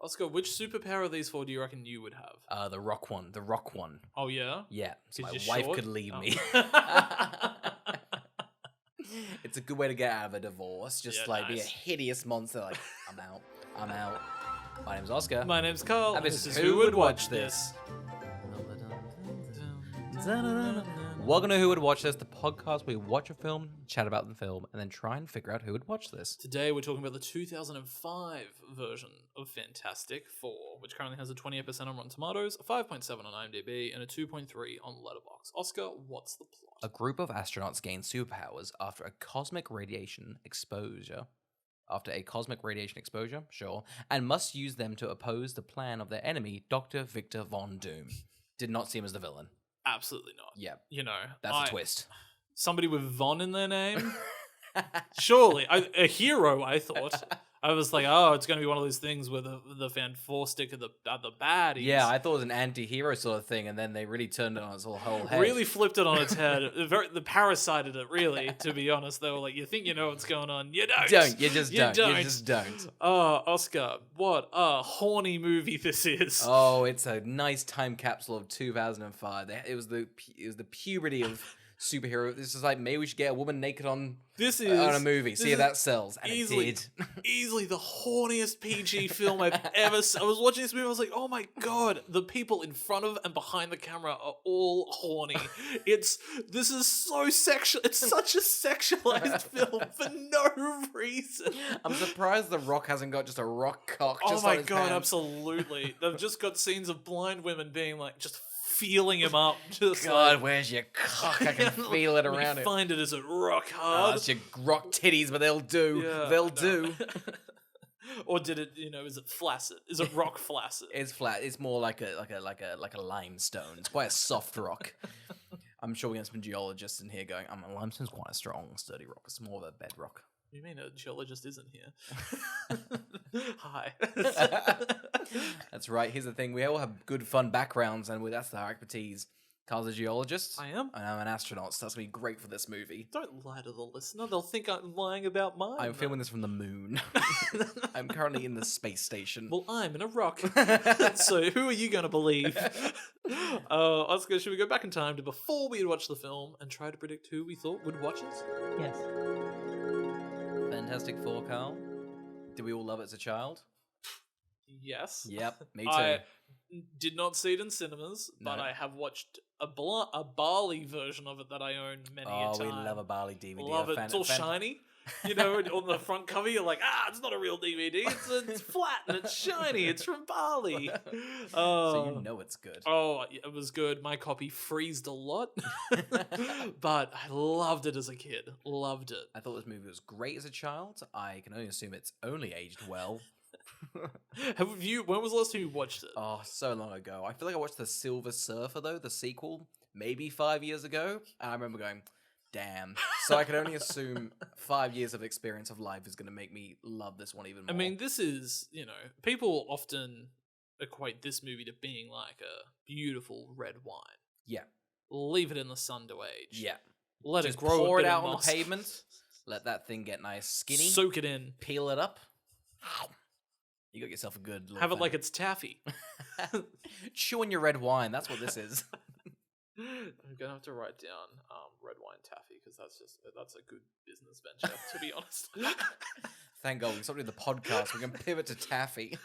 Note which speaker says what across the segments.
Speaker 1: Oscar, which superpower of these four do you reckon you would have?
Speaker 2: The rock one. The rock one.
Speaker 1: Oh, yeah?
Speaker 2: Yeah, so
Speaker 1: 'Cause
Speaker 2: my
Speaker 1: you're
Speaker 2: wife
Speaker 1: short?
Speaker 2: could leave
Speaker 1: Oh.
Speaker 2: me. It's a good way to get out of a divorce. Just
Speaker 1: Yeah,
Speaker 2: be a
Speaker 1: nice.
Speaker 2: hideous monster. Like, I'm out. My name's Oscar.
Speaker 1: My name's Carl.
Speaker 2: And
Speaker 1: This is Who Would Watch This?
Speaker 2: Welcome to Who Would Watch This, the podcast where we watch a film, chat about the film, and then try and figure out who would watch this.
Speaker 1: Today we're talking about the 2005 version of Fantastic Four, which currently has a 28% on Rotten Tomatoes, a 5.7 on IMDb, and a 2.3 on Letterboxd. Oscar, what's the plot?
Speaker 2: A group of astronauts gain superpowers after a cosmic radiation exposure. Sure, and must use them to oppose the plan of their enemy, Dr. Victor Von Doom. Did not see him as the villain.
Speaker 1: Absolutely not.
Speaker 2: Yeah,
Speaker 1: You know,
Speaker 2: that's a twist.
Speaker 1: Somebody with Von in their name? Surely. A hero, I thought. I was like, oh, it's going to be one of those things where the Fan Four stick are the baddies.
Speaker 2: Yeah, I thought it was an anti-hero sort of thing, and then they really turned it on its whole head.
Speaker 1: Really flipped it on its head. The parasited it, really, to be honest. They were like, you think you know what's going on. You don't.
Speaker 2: You just don't.
Speaker 1: Oh, Oscar, what a horny movie this is.
Speaker 2: Oh, it's a nice time capsule of 2005. It was the puberty of superhero. This is like, maybe we should get a woman naked on a movie. See if that sells. And
Speaker 1: easily,
Speaker 2: it did.
Speaker 1: Easily the horniest PG film I've ever seen. I was watching this movie, I was like, oh my god, the people in front of and behind the camera are all horny. This is so sexual. It's such a sexualized film for no reason.
Speaker 2: I'm surprised The Rock hasn't got just a rock cock.
Speaker 1: Oh
Speaker 2: Just
Speaker 1: my
Speaker 2: on his
Speaker 1: god,
Speaker 2: hand.
Speaker 1: absolutely. They've just got scenes of blind women being like, just feeling him up. Just
Speaker 2: God,
Speaker 1: like,
Speaker 2: where's your cock? I can feel it around it.
Speaker 1: Find it as a rock
Speaker 2: Oh,
Speaker 1: hard.
Speaker 2: it's your rock titties, but they'll do.
Speaker 1: Yeah,
Speaker 2: They'll
Speaker 1: I know.
Speaker 2: do.
Speaker 1: Or did it? Is it flaccid? Is it rock flaccid?
Speaker 2: It's flat. It's more like a limestone. It's quite a soft rock. I'm sure we have some geologists in here going, limestone's quite a strong, sturdy rock. It's more of a bedrock.
Speaker 1: You mean a geologist isn't here? Hi.
Speaker 2: That's right. Here's the thing. We all have good, fun backgrounds, and that's our expertise. Carl's a geologist.
Speaker 1: I am.
Speaker 2: And I'm an astronaut, so that's going to be great for this movie.
Speaker 1: Don't lie to the listener. They'll think I'm lying about mine.
Speaker 2: I'm filming this from the moon. I'm currently in the space station.
Speaker 1: Well, I'm in a rock. So who are you going to believe? Oscar, should we go back in time to before we had watched the film and try to predict who we thought would watch it?
Speaker 2: Yes. Fantastic Four, Carl. Did we all love it as a child?
Speaker 1: Yes.
Speaker 2: Yep, me too.
Speaker 1: I did not see it in cinemas, but
Speaker 2: No.
Speaker 1: I have watched a Bali version of it that I own many a
Speaker 2: Oh,
Speaker 1: time.
Speaker 2: we love a Bali DVD.
Speaker 1: Love it. It's all shiny. On the front cover, you're like, it's not a real DVD. It's flat and it's shiny. It's from Bali.
Speaker 2: So you know it's good.
Speaker 1: Oh, it was good. My copy freezed a lot, but I loved it as a kid. Loved it.
Speaker 2: I thought this movie was great as a child. I can only assume it's only aged well.
Speaker 1: When was the last time you watched it?
Speaker 2: Oh, so long ago. I feel like I watched The Silver Surfer, though, the sequel, maybe 5 years ago. And I remember going, damn. So I can only assume 5 years of experience of life is going to make me love this one even more.
Speaker 1: I mean, this is, people often equate this movie to being like a beautiful red wine.
Speaker 2: Yeah.
Speaker 1: Leave it in the sun to age.
Speaker 2: Yeah.
Speaker 1: Let
Speaker 2: Just
Speaker 1: it grow.
Speaker 2: pour
Speaker 1: a
Speaker 2: it
Speaker 1: bit
Speaker 2: out
Speaker 1: of
Speaker 2: on
Speaker 1: moss.
Speaker 2: the pavement. Let that thing get nice skinny.
Speaker 1: Soak it in.
Speaker 2: Peel it up. You got yourself a good little
Speaker 1: Have it
Speaker 2: thing.
Speaker 1: like it's taffy.
Speaker 2: Chewing your red wine. That's what this is.
Speaker 1: I'm gonna have to write down red wine taffy because that's a good business venture, to be honest.
Speaker 2: Thank God we stopped doing the podcast. We can pivot to taffy.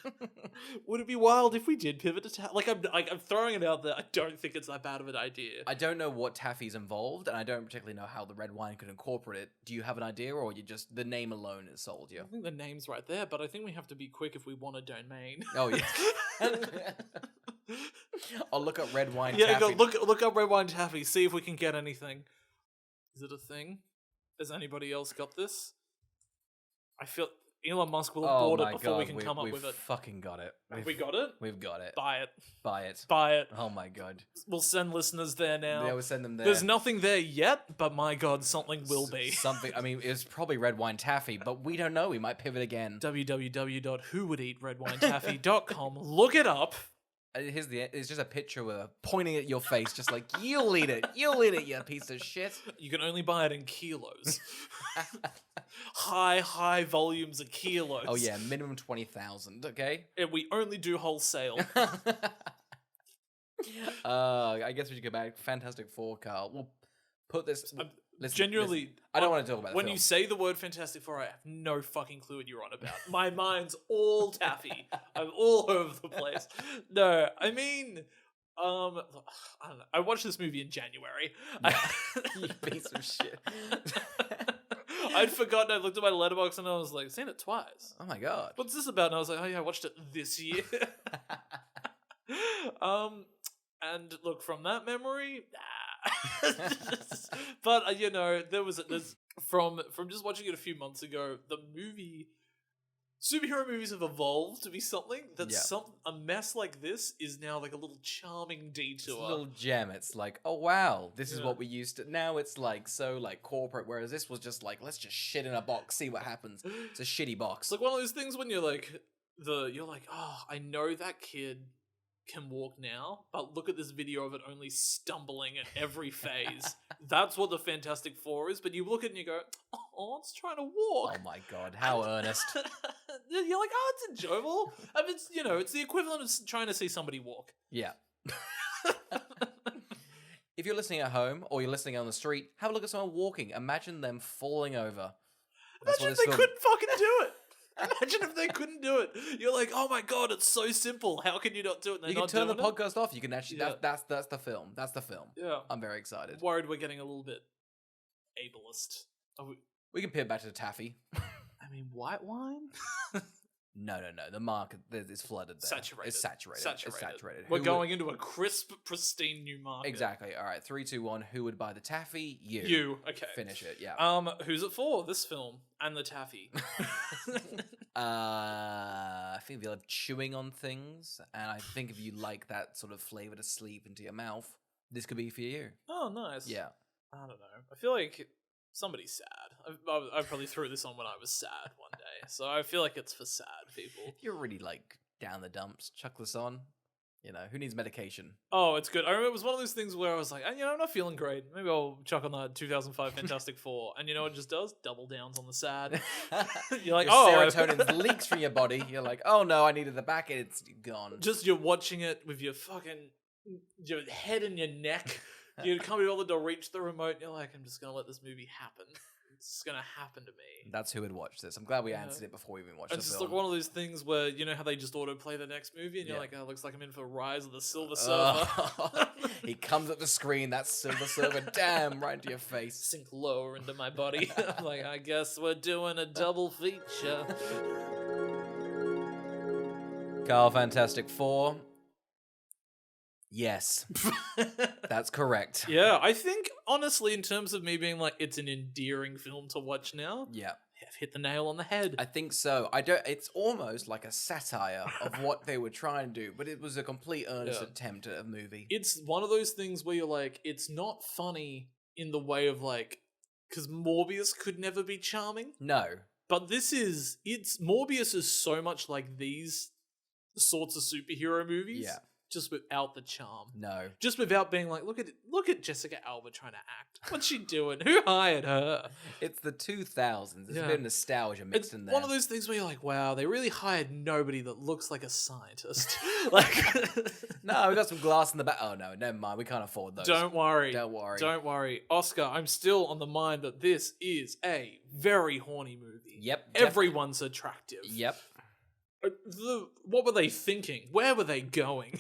Speaker 1: Would it be wild if we did pivot to taffy? I'm throwing it out there. I don't think it's that bad of an idea.
Speaker 2: I don't know what taffy's involved, and I don't particularly know how the red wine could incorporate it. Do you have an idea, or you just the name alone has sold you?
Speaker 1: I think the name's right there, but I think we have to be quick if we want a domain.
Speaker 2: Oh yeah. I'll look up red wine.
Speaker 1: Yeah,
Speaker 2: taffy.
Speaker 1: look up red wine taffy. See if we can get anything. Is it a thing? Has anybody else got this? I feel Elon Musk will have bought it before we can come up with it.
Speaker 2: We've fucking got it.
Speaker 1: Have we got it?
Speaker 2: We've got it.
Speaker 1: Buy it.
Speaker 2: Buy it.
Speaker 1: Buy it.
Speaker 2: Oh my God.
Speaker 1: We'll send listeners there now.
Speaker 2: Yeah, we'll send them there.
Speaker 1: There's nothing there yet, but my God, something will be.
Speaker 2: Something. I mean, it's probably red wine taffy, but we don't know. We might pivot again.
Speaker 1: www.whowouldeatredwinetaffy.com. Look it up.
Speaker 2: It's just a picture with her pointing at your face, just like, you'll eat it, you piece of shit.
Speaker 1: You can only buy it in kilos. high volumes of kilos.
Speaker 2: Oh yeah, minimum 20,000. Okay.
Speaker 1: And we only do wholesale.
Speaker 2: I guess we should go back. Fantastic Four, Carl. We'll put this. Listen,
Speaker 1: Genuinely,
Speaker 2: listen. I don't want to talk about the
Speaker 1: when
Speaker 2: film.
Speaker 1: you say the word Fantastic Four, I have no fucking clue what you're on about. My mind's all taffy. I'm all over the place. No, I mean, I don't know. I watched this movie in January.
Speaker 2: You piece of shit.
Speaker 1: I'd forgotten. I looked at my letterbox and I was like, seen it twice.
Speaker 2: Oh my god.
Speaker 1: What's this about? And I was like, oh yeah, I watched it this year. And look, from that memory, but there's from just watching it a few months ago, the movie, superhero movies have evolved to be something that's a mess like this is now like a little charming detour.
Speaker 2: It's a little gem. It's like, oh wow, this is what we used to. Now it's like so like corporate, whereas this was just like, let's just shit in a box, see what happens. It's a shitty box.
Speaker 1: It's like one of those things when you're like, oh, I know that kid can walk now, but look at this video of it only stumbling at every phase. That's what the Fantastic Four is, but you look at it and you go, oh, it's trying to walk.
Speaker 2: Oh my god, how earnest.
Speaker 1: You're like, oh, it's enjoyable. I mean, it's the equivalent of trying to see somebody walk.
Speaker 2: Yeah. If you're listening at home or you're listening on the street, have a look at someone walking. Imagine them falling over.
Speaker 1: Imagine if they couldn't fucking do it. Imagine if they couldn't do it. You're like, oh my god, it's so simple. How can you not do it?
Speaker 2: You can turn the podcast off. You can actually. That's the film. That's the film.
Speaker 1: Yeah,
Speaker 2: I'm very excited.
Speaker 1: Worried we're getting a little bit ableist.
Speaker 2: We can pivot back to the taffy.
Speaker 1: I mean, white wine.
Speaker 2: No. The market is flooded there.
Speaker 1: Saturated.
Speaker 2: It's saturated.
Speaker 1: We're going into a crisp, pristine new market.
Speaker 2: Exactly. All right. 3, 2, 1. Who would buy the taffy? You.
Speaker 1: You. Okay.
Speaker 2: Finish it. Yeah.
Speaker 1: Who's it for? This film and the taffy.
Speaker 2: I think if you love chewing on things, and I think if you like that sort of flavor to sleep into your mouth, this could be for you.
Speaker 1: Oh, nice.
Speaker 2: Yeah.
Speaker 1: I don't know. I feel like somebody's sad. I probably threw this on when I was sad one day, so I feel like it's for sad people.
Speaker 2: If you're really like down the dumps, chuck this on. You know, who needs medication?
Speaker 1: Oh, it's good. I remember it was one of those things where I was like, I'm not feeling great. Maybe I'll chuck on that 2005 Fantastic Four. And you know what it just does? Double downs on the sad. You're like,
Speaker 2: serotonin leaks from your body. You're like, oh no, I needed the back. It's gone.
Speaker 1: Just you're watching it with your your head in your neck. You can't be able to reach the remote. You're like, I'm just going to let this movie happen. It's going to happen to me.
Speaker 2: That's who would watch this. I'm glad we answered it before we even watched the film.
Speaker 1: It's just like one of those things where, you know how they just autoplay the next movie and you're like, oh, looks like I'm in for Rise of the Silver Surfer.
Speaker 2: He comes up the screen, that Silver Surfer, damn, right into your face.
Speaker 1: Sink lower into my body. I'm like, I guess we're doing a double feature.
Speaker 2: Carl, Fantastic Four. Yes, that's correct.
Speaker 1: Yeah, I think, honestly, in terms of me being like, it's an endearing film to watch now.
Speaker 2: Yeah.
Speaker 1: I've hit the nail on the head.
Speaker 2: I think so. It's almost like a satire of what they were trying to do, but it was a complete earnest attempt at a movie.
Speaker 1: It's one of those things where you're like, it's not funny in the way of like, because Morbius could never be charming.
Speaker 2: No.
Speaker 1: But Morbius is so much like these sorts of superhero movies.
Speaker 2: Yeah.
Speaker 1: Just without the charm.
Speaker 2: No.
Speaker 1: Just without being like, look at Jessica Alba trying to act. What's she doing? Who hired her?
Speaker 2: It's the 2000s. There's a bit of nostalgia mixed in there.
Speaker 1: One of those things where you're like, wow, they really hired nobody that looks like a scientist. Like,
Speaker 2: no, we got some glass in the back. Oh no, never mind. We can't afford those.
Speaker 1: Don't worry.
Speaker 2: Don't worry.
Speaker 1: Oscar, I'm still on the mind that this is a very horny movie.
Speaker 2: Yep.
Speaker 1: Everyone's attractive.
Speaker 2: Yep.
Speaker 1: What were they thinking? Where were they going?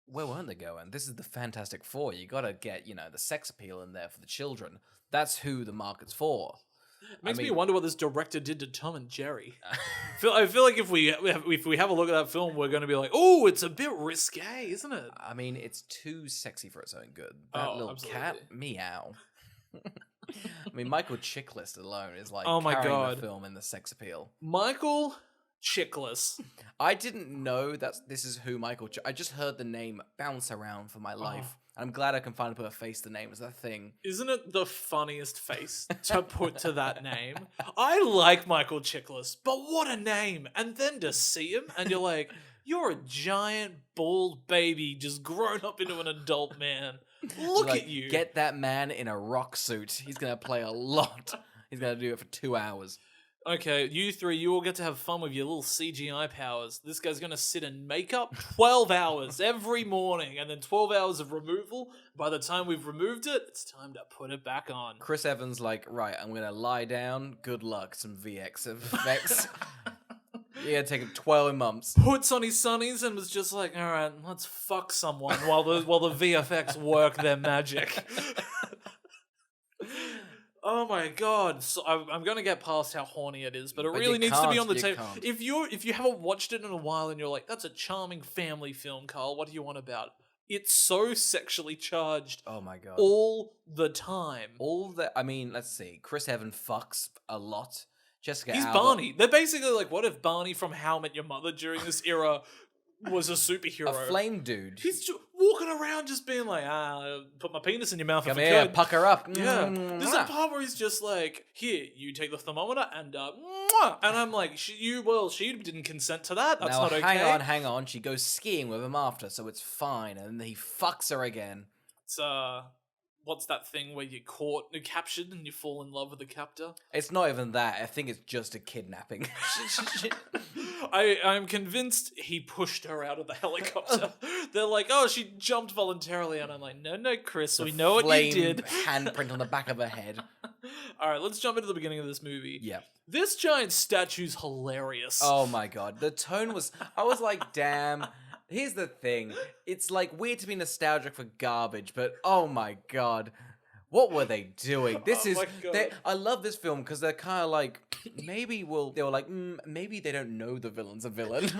Speaker 2: Where weren't they going? This is the Fantastic Four. You gotta get, the sex appeal in there for the children. That's who the market's for.
Speaker 1: It makes me wonder what this director did to Tom and Jerry. I feel like if we have a look at that film, we're going to be like, oh, it's a bit risque, isn't it?
Speaker 2: I mean, it's too sexy for its own good. That little cat, meow. I mean, Michael Chiklis alone is like carrying the film in the sex appeal.
Speaker 1: Michael Chiklis.
Speaker 2: I didn't know that this is who I just heard the name bounce around for my life. I'm glad I can finally put a face to the name as a thing.
Speaker 1: Isn't it the funniest face to put to that name? I like Michael Chiklis, but what a name. And then to see him and you're like, You're a giant, bald baby just grown up into an adult man. Look
Speaker 2: Like,
Speaker 1: at you.
Speaker 2: Get that man in a rock suit. He's going to play a lot. He's going to do it for 2 hours.
Speaker 1: Okay, you three, you all get to have fun with your little CGI powers. This guy's gonna sit in makeup 12 hours every morning, and then 12 hours of removal. By the time we've removed it, it's time to put it back on.
Speaker 2: Chris Evans like, right, I'm going to lie down. Good luck. Some VX effects. Yeah, taking 12 months.
Speaker 1: Puts on his sunnies and was just like, all right, let's fuck someone while the VFX work their magic. Oh my god! So I'm gonna get past how horny it is, but it
Speaker 2: But
Speaker 1: really
Speaker 2: you
Speaker 1: needs to be
Speaker 2: can't,
Speaker 1: on the
Speaker 2: you
Speaker 1: table.
Speaker 2: can't.
Speaker 1: If you haven't watched it in a while and you're like, that's a charming family film, Carl. What do you want about? It's so sexually charged
Speaker 2: Oh my god.
Speaker 1: all the time.
Speaker 2: I mean, let's see. Chris Evans fucks a lot. Jessica
Speaker 1: He's
Speaker 2: Alba.
Speaker 1: Barney. They're basically like, what if Barney from How I Met Your Mother during this era was a superhero?
Speaker 2: A flame dude.
Speaker 1: He's walking around just being like, put my penis in your mouth
Speaker 2: Come
Speaker 1: if
Speaker 2: here,
Speaker 1: I could.
Speaker 2: pucker up.
Speaker 1: Yeah, there's a
Speaker 2: Mwah.
Speaker 1: part where he's just like, "Here, you take the thermometer and mwah." And I'm like, she didn't consent to that. That's
Speaker 2: Now,
Speaker 1: not okay."
Speaker 2: hang on. She goes skiing with him after, so it's fine. And then he fucks her again.
Speaker 1: It's what's that thing where you're captured, and you fall in love with the captor?
Speaker 2: It's not even that. I think it's just a kidnapping.
Speaker 1: I'm convinced he pushed her out of the helicopter. They're like, "Oh, she jumped voluntarily," and I'm like, "No, Chris, we know what you did."
Speaker 2: Handprint on the back of her head.
Speaker 1: All right, let's jump into the beginning of this movie.
Speaker 2: Yeah.
Speaker 1: This giant statue's hilarious.
Speaker 2: Oh my god. The tone was... I was like, damn... Here's the thing. It's like weird to be nostalgic for garbage, but oh my god. What were they doing? This
Speaker 1: Oh
Speaker 2: is...
Speaker 1: my God.
Speaker 2: I love this film because they're kind of like... They were like, maybe they don't know the villain's a villain.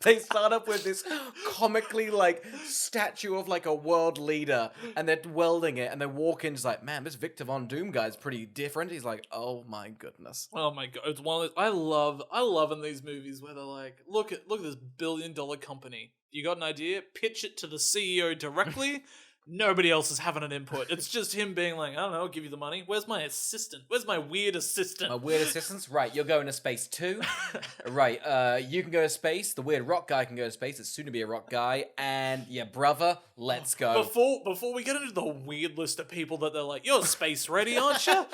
Speaker 2: They start up with this comically like statue of like a world leader, and they're welding it, and they walk in just like, man, this Victor Von Doom guy's pretty different. He's like, oh my goodness.
Speaker 1: Oh my god, it's one of those, I love in these movies where they're like, look at this $1 billion company. You got an idea? Pitch it to the CEO directly. Nobody else is having an input. It's just him being like, I don't know, I'll give you the money. Where's my assistant? Where's my weird assistant?
Speaker 2: My weird assistants? Right, you're going to space too. Right, you can go to space. The weird rock guy can go to space. It's soon to be a rock guy. And yeah, brother, let's go.
Speaker 1: Before we get into the weird list of people that they're like, you're space ready, aren't you?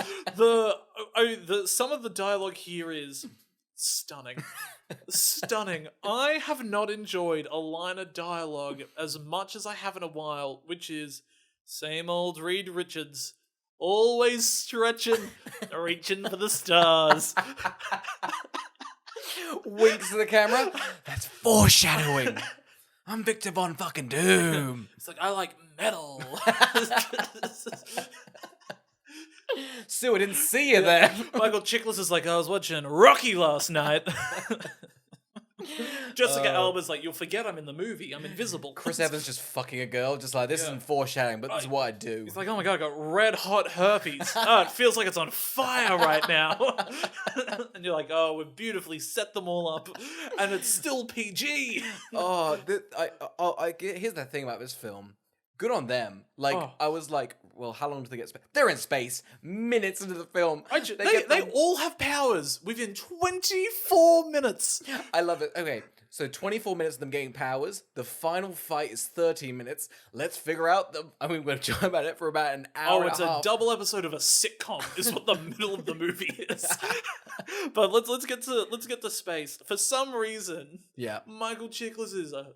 Speaker 1: Some of the dialogue here is stunning. Stunning. I have not enjoyed a line of dialogue as much as I have in a while, which is same old Reed Richards, always stretching, reaching for the stars.
Speaker 2: Winks to the camera. That's foreshadowing. I'm Victor Von fucking Doom.
Speaker 1: It's like, I like metal.
Speaker 2: Sue, I didn't see you there.
Speaker 1: Michael Chiklis is like, I was watching Rocky last night. Jessica Alba's like, you'll forget I'm in the movie. I'm invisible.
Speaker 2: Chris Evans just fucking a girl, just like, this isn't foreshadowing, but this is what I do.
Speaker 1: He's like, oh my god, I got red hot herpes. Oh, it feels like it's on fire right now. And you're like, oh, we've beautifully set them all up, and it's still PG.
Speaker 2: Here's the thing about this film. Good on them. Like,
Speaker 1: Oh.
Speaker 2: I was like, well, how long do they get space? They're in space. Minutes into the film.
Speaker 1: They all have powers within 24 minutes.
Speaker 2: I love it. Okay, so 24 minutes of them getting powers. The final fight is 13 minutes. Let's figure out we're going to talk about it for about an hour.
Speaker 1: Oh, it's a double episode of a sitcom is what the middle of the movie is. But let's get to space. For some reason,
Speaker 2: Yeah.
Speaker 1: Michael Chiklis is a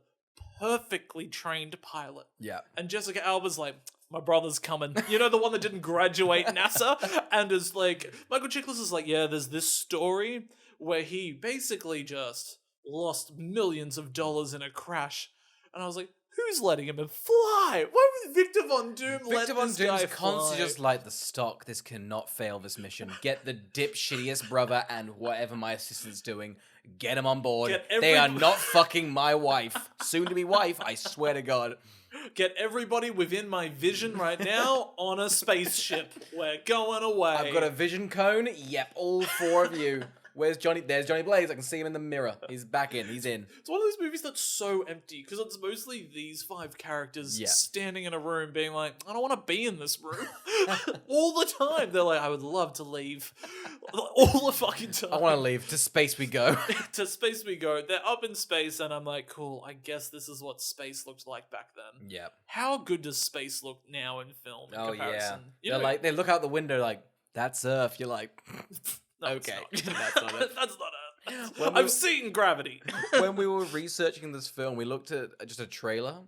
Speaker 1: perfectly trained pilot.
Speaker 2: Yeah.
Speaker 1: And Jessica Alba's like, my brother's coming. You know, the one that didn't graduate NASA? And is like, Michael Chiklis is like, yeah, there's this story where he basically just lost millions of dollars in a crash. And I was like, who's letting him fly? Why would Victor Von Doom let this guy
Speaker 2: Doom's constantly
Speaker 1: fly?
Speaker 2: just like, the stock, this cannot fail this mission. Get the dipshittiest brother and whatever my assistant's doing. Get him on board.
Speaker 1: Get
Speaker 2: They are
Speaker 1: every-
Speaker 2: not fucking my wife. Soon to be wife, I swear to God.
Speaker 1: Get everybody within my vision right now on a spaceship. We're going away.
Speaker 2: I've got a vision cone. Yep, all four of you. Where's Johnny? There's Johnny Blaze. I can see him in the mirror. He's back in. He's in.
Speaker 1: It's one of those movies that's so empty because it's mostly these 5 characters standing in a room being like, I don't want to be in this room. All the time. They're like, I would love to leave. All the fucking time.
Speaker 2: I want to leave. To space we go.
Speaker 1: To space we go. They're up in space and I'm like, cool, I guess this is what space looked like back then.
Speaker 2: Yeah.
Speaker 1: How good does space look now in film in comparison?
Speaker 2: They're like, they look out the window like, that's Earth. You're like,
Speaker 1: no,
Speaker 2: okay.
Speaker 1: That's
Speaker 2: not it.
Speaker 1: That's not it. I've seen Gravity.
Speaker 2: When we were researching this film, we looked at just a trailer,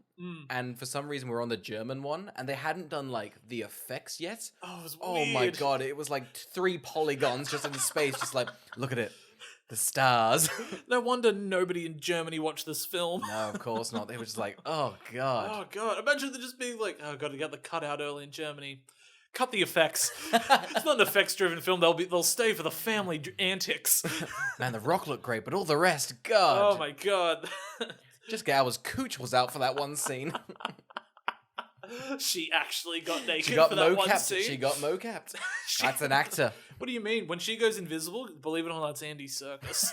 Speaker 2: and for some reason we were on the German one, and they hadn't done like the effects yet.
Speaker 1: Oh, it was
Speaker 2: Oh
Speaker 1: weird.
Speaker 2: my god, it was like 3 polygons just in space, just like, look at it. The stars.
Speaker 1: No wonder nobody in Germany watched this film.
Speaker 2: No, of course not. They were just like, oh god.
Speaker 1: Oh god. Imagine them just being like, oh, got to get the cut out early in Germany. Cut the effects. It's not an effects-driven film. They'll stay for the family antics.
Speaker 2: Man, the Rock looked great, but all the rest, god.
Speaker 1: Oh my god.
Speaker 2: Jessica Alba's cooch was out for that one scene.
Speaker 1: She actually got naked
Speaker 2: She got
Speaker 1: for that one
Speaker 2: mocapped.
Speaker 1: scene.
Speaker 2: She got mocapped. That's an actor.
Speaker 1: What do you mean? When she goes invisible, believe it or not, that's Andy Serkis.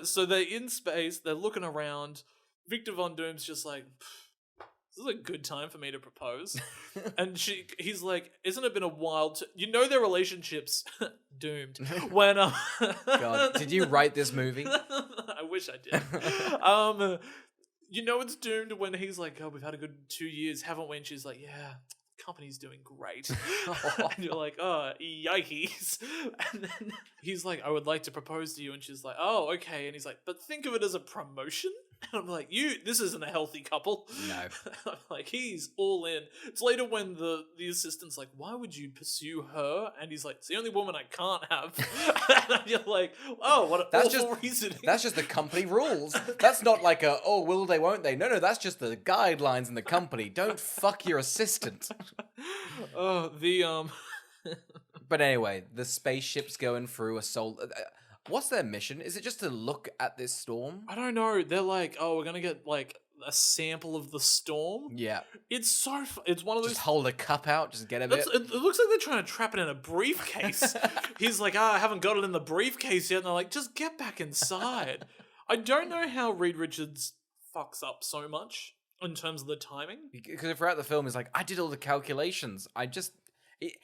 Speaker 1: So they're in space, they're looking around. Victor Von Doom's just like, this is a good time for me to propose. And he's like, isn't it been a while you know their relationship's doomed. When
Speaker 2: God, did you write this movie?
Speaker 1: I wish I did. You know it's doomed when he's like, oh, we've had a good 2 years, haven't we? And she's like, yeah, company's doing great. And you're like, oh, yikes. And then he's like, I would like to propose to you. And she's like, oh, okay. And he's like, but think of it as a promotion. And I'm like, this isn't a healthy couple.
Speaker 2: No.
Speaker 1: I'm like, he's all in. It's later when the assistant's like, why would you pursue her? And he's like, it's the only woman I can't have. And you're like, oh, what an awful reasoning.
Speaker 2: That's just the company rules. That's not like will they, won't they? No, that's just the guidelines in the company. Don't fuck your assistant. But anyway, the spaceship's going through a solar... What's their mission? Is it just to look at this storm?
Speaker 1: I don't know. They're like, oh, we're gonna get like a sample of the storm.
Speaker 2: Yeah.
Speaker 1: It's it's one of those.
Speaker 2: Just hold a cup out, just get a bit.
Speaker 1: It looks like they're trying to trap it in a briefcase. He's like, I haven't got it in the briefcase yet. And they're like, just get back inside. I don't know how Reed Richards fucks up so much in terms of the timing.
Speaker 2: Because throughout the film, he's like, I did all the calculations.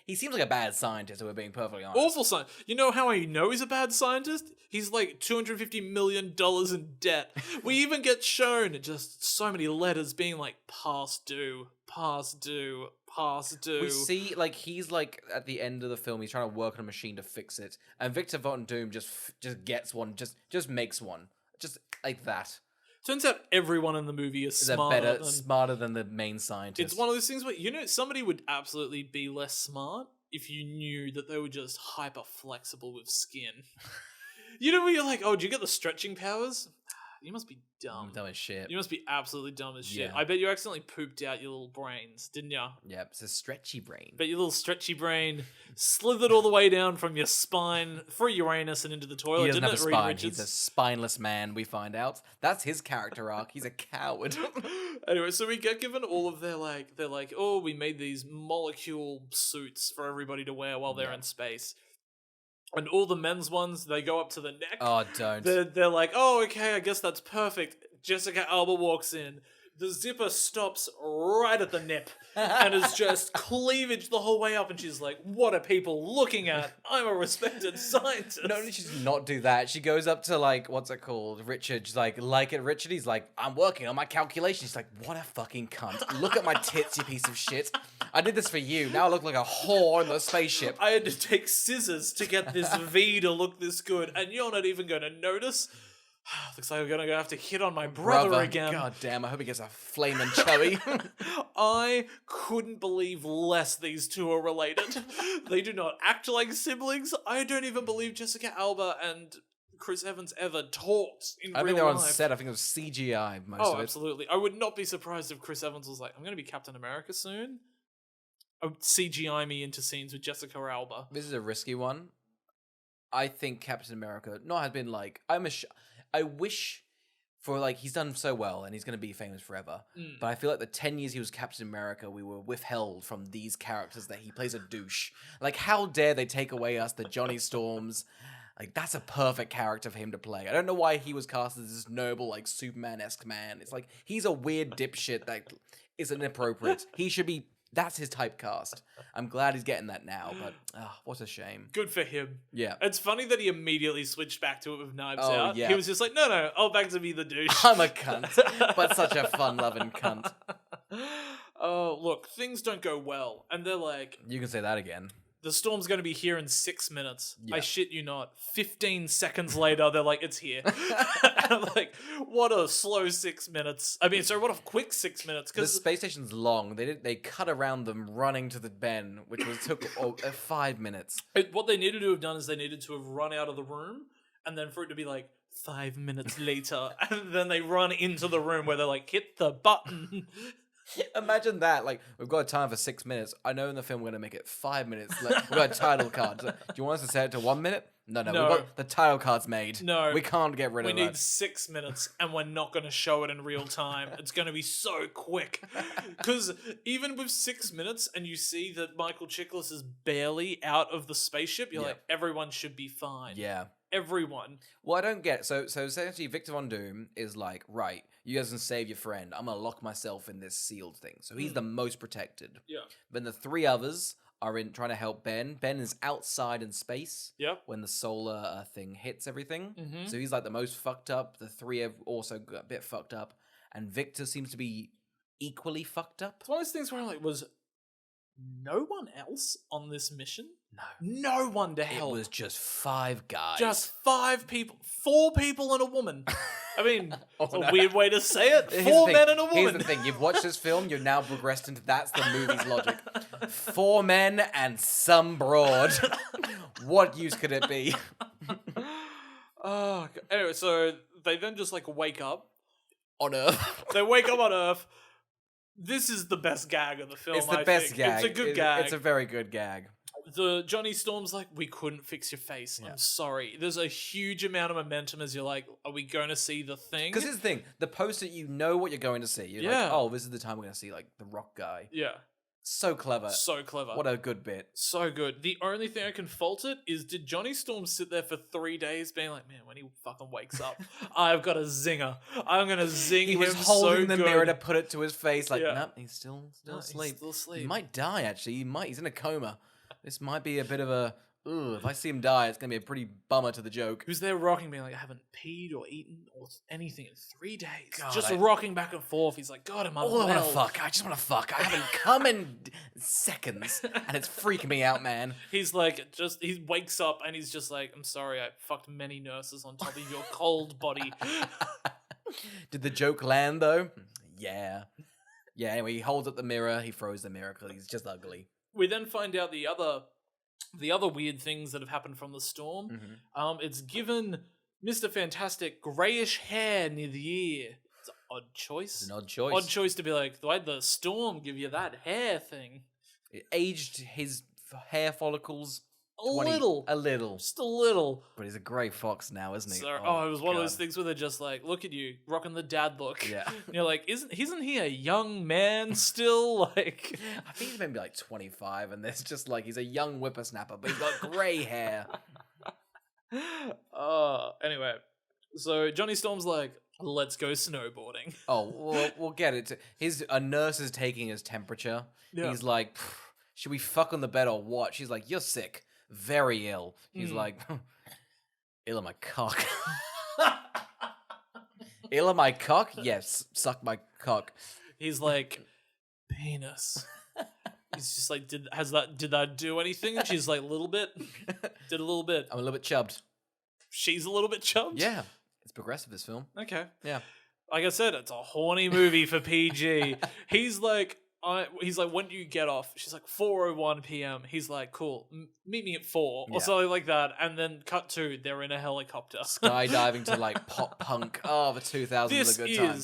Speaker 2: He seems like a bad scientist, if we're being perfectly honest.
Speaker 1: Awful scientist. You know how I know he's a bad scientist? He's like $250 million in debt. We even get shown just so many letters being like, past due, past due, past due.
Speaker 2: We see, like, he's like, at the end of the film, he's trying to work on a machine to fix it. And Victor Von Doom just gets one, just makes one. Just like that.
Speaker 1: Turns out everyone in the movie is smarter
Speaker 2: than the main scientist.
Speaker 1: It's one of those things where, somebody would absolutely be less smart if you knew that they were just hyper flexible with skin. Where you're like, oh, do you get the stretching powers? You must be dumb.
Speaker 2: Dumb as shit.
Speaker 1: You must be absolutely dumb as shit.
Speaker 2: Yeah.
Speaker 1: I bet you accidentally pooped out your little brains, didn't ya?
Speaker 2: Yeah, it's a stretchy brain.
Speaker 1: Bet your little stretchy brain slithered all the way down from your spine through Uranus and into the toilet,
Speaker 2: He doesn't
Speaker 1: didn't
Speaker 2: have a
Speaker 1: it, Reed
Speaker 2: spine.
Speaker 1: Richards?
Speaker 2: He's a spineless man, we find out. That's his character arc. He's a coward.
Speaker 1: Anyway, so we get given all of they're like, oh, we made these molecule suits for everybody to wear while they're in space. And all the men's ones, they go up to the neck.
Speaker 2: Oh, don't.
Speaker 1: They're like, oh, okay, I guess that's perfect. Jessica Alba walks in. The zipper stops right at the nip and is just cleavage the whole way up. And she's like, what are people looking at? I'm a respected scientist.
Speaker 2: Not only she does not do that, she goes up to, like, what's it called? Richard. She's like it, Richard? He's like, I'm working on my calculations. She's like, what a fucking cunt. Look at my tits, you piece of shit. I did this for you. Now I look like a whore on the spaceship.
Speaker 1: I had to take scissors to get this V to look this good. And you're not even going to notice. Looks like we're going to have to hit on my brother again.
Speaker 2: God damn, I hope he gets a flaming chubby.
Speaker 1: I couldn't believe less these two are related. They do not act like siblings. I don't even believe Jessica Alba and Chris Evans ever talked in real life.
Speaker 2: I think they're on set. I think it was CGI most of it.
Speaker 1: Oh, absolutely. I would not be surprised if Chris Evans was like, I'm going to be Captain America soon. CGI me into scenes with Jessica Alba.
Speaker 2: This is a risky one. I think Captain America has been like... I wish for like he's done so well and he's going to be famous forever. But I feel like the 10 years he was Captain America, we were withheld from these characters that he plays a douche. Like, how dare they take away us the Johnny Storms? Like, that's a perfect character for him to play. I don't know why he was cast as this noble, like, Superman-esque man. It's like, he's a weird dipshit that is inappropriate. He should be... That's his typecast. I'm glad he's getting that now, but what a shame.
Speaker 1: Good for him.
Speaker 2: Yeah.
Speaker 1: It's funny that he immediately switched back to it with Knives
Speaker 2: Oh,
Speaker 1: Out.
Speaker 2: yeah.
Speaker 1: He was just like, no, I'll back to be the douche.
Speaker 2: I'm a cunt, but such a fun-loving cunt.
Speaker 1: Oh, look, things don't go well. And they're like...
Speaker 2: You can say that again.
Speaker 1: The storm's going to be here in 6 minutes.
Speaker 2: Yeah.
Speaker 1: I shit you not. 15 seconds later, they're like, it's here. And I'm like, what a slow 6 minutes. I mean, sorry, what a quick 6 minutes.
Speaker 2: The
Speaker 1: Because
Speaker 2: space station's long. They cut around them running to the Ben, which took 5 minutes.
Speaker 1: what they needed to have done is they needed to have run out of the room, and then for it to be like 5 minutes later, and then they run into the room where they're like, hit the button.
Speaker 2: Imagine that. Like, we've got time for 6 minutes. I know in the film we're going to make it 5 minutes. Like, we've got a title card. So, do you want us to set it to 1 minute? No. We've got the title card's made. No. We can't get rid of
Speaker 1: We
Speaker 2: that.
Speaker 1: need 6 minutes, and we're not going to show it in real time. It's going to be so quick. Because even with 6 minutes, and you see that Michael Chiklis is barely out of the spaceship, you're like, everyone should be fine.
Speaker 2: Yeah.
Speaker 1: Everyone.
Speaker 2: Well, I don't get... So essentially, Victor Von Doom is like, right, you guys can save your friend. I'm going to lock myself in this sealed thing. So he's the most protected.
Speaker 1: Yeah.
Speaker 2: Then the three others are in trying to help Ben. Ben is outside in space.
Speaker 1: Yep.
Speaker 2: When the solar thing hits everything.
Speaker 1: Mm-hmm.
Speaker 2: So he's like the most fucked up. The three have also got a bit fucked up. And Victor seems to be equally fucked up.
Speaker 1: It's one of those things where I'm like, was no one else on this mission?
Speaker 2: No.
Speaker 1: No one to help.
Speaker 2: It was just 5 guys.
Speaker 1: Just 5 people. 4 people and a woman. I mean, it's a
Speaker 2: no.
Speaker 1: weird way to say it.
Speaker 2: Here's
Speaker 1: 4
Speaker 2: the
Speaker 1: men and a woman.
Speaker 2: Here's the thing. You've watched this film. You're now progressed into that's the movie's logic. 4 men and some broad. What use could it be?
Speaker 1: Oh, anyway, so they then just like wake up.
Speaker 2: On Earth.
Speaker 1: They wake up on Earth. This is the best gag of the film.
Speaker 2: It's the
Speaker 1: I
Speaker 2: best
Speaker 1: think.
Speaker 2: gag.
Speaker 1: It's a good gag.
Speaker 2: It's a very good gag.
Speaker 1: The Johnny Storm's like, we couldn't fix your face.
Speaker 2: Yeah.
Speaker 1: I'm sorry. There's a huge amount of momentum as you're like, are we going to see the thing?
Speaker 2: Because here's the thing. The poster, you know what you're going to see. You're like, oh, this is the time we're going to see like the rock guy.
Speaker 1: Yeah.
Speaker 2: So clever.
Speaker 1: So clever.
Speaker 2: What a good bit.
Speaker 1: So good. The only thing I can fault it is, did Johnny Storm sit there for 3 days being like, man, when he fucking wakes up, I've got a zinger. I'm going to zing him so good.
Speaker 2: He was holding the mirror to put it to his face like,
Speaker 1: Yeah.
Speaker 2: nope, he's still asleep.
Speaker 1: He's still asleep.
Speaker 2: He might die, actually. He's in a coma. This might be a bit of a... Ooh, if I see him die, it's going to be a pretty bummer to the joke.
Speaker 1: Who's there rocking, being like, I haven't peed or eaten or anything in 3 days.
Speaker 2: God,
Speaker 1: just rocking back and forth. He's like, God, I'm
Speaker 2: All I want to
Speaker 1: unwell.
Speaker 2: fuck. I just want to fuck. I haven't come in seconds, and it's freaking me out, man.
Speaker 1: He's like, he wakes up and he's just like, I'm sorry, I fucked many nurses on top of your cold body.
Speaker 2: Did the joke land, though? Yeah. Yeah, anyway, he holds up the mirror. He throws the mirror because he's just ugly.
Speaker 1: We then find out the other weird things that have happened from the storm.
Speaker 2: Mm-hmm.
Speaker 1: It's given Mr. Fantastic greyish hair near the ear. It's an odd choice.
Speaker 2: It's an odd choice.
Speaker 1: Odd choice to be like, why'd the storm give you that hair thing?
Speaker 2: It aged his hair follicles
Speaker 1: A little.
Speaker 2: A little.
Speaker 1: Just a little.
Speaker 2: But he's a grey fox now, isn't he?
Speaker 1: So, it was one of those things where they're just like, look at you, rocking the dad look.
Speaker 2: Yeah.
Speaker 1: And you're like, isn't he a young man still? Like,
Speaker 2: I think he's maybe like 25, and there's just like, he's a young whippersnapper, but he's got grey hair.
Speaker 1: Anyway, so Johnny Storm's like, let's go snowboarding.
Speaker 2: Oh, we'll get it. A nurse is taking his temperature.
Speaker 1: Yeah.
Speaker 2: He's like, should we fuck on the bed or what? She's like, you're sick. Very ill. He's like, ill on my cock. Ill on my cock? Yes, suck my cock.
Speaker 1: He's like, penis. He's just like, did that do anything? And she's like, a little bit. Did a little bit.
Speaker 2: I'm a little bit chubbed.
Speaker 1: She's a little bit chubbed?
Speaker 2: Yeah. It's progressive, this film.
Speaker 1: Okay.
Speaker 2: Yeah.
Speaker 1: Like I said, it's a horny movie for PG. He's like, when do you get off? She's like, 4:01 p.m. He's like, cool, meet me at 4 or something like that. And then cut to, they're in a helicopter.
Speaker 2: Skydiving to like pop punk. Oh, the 2000s was a good time.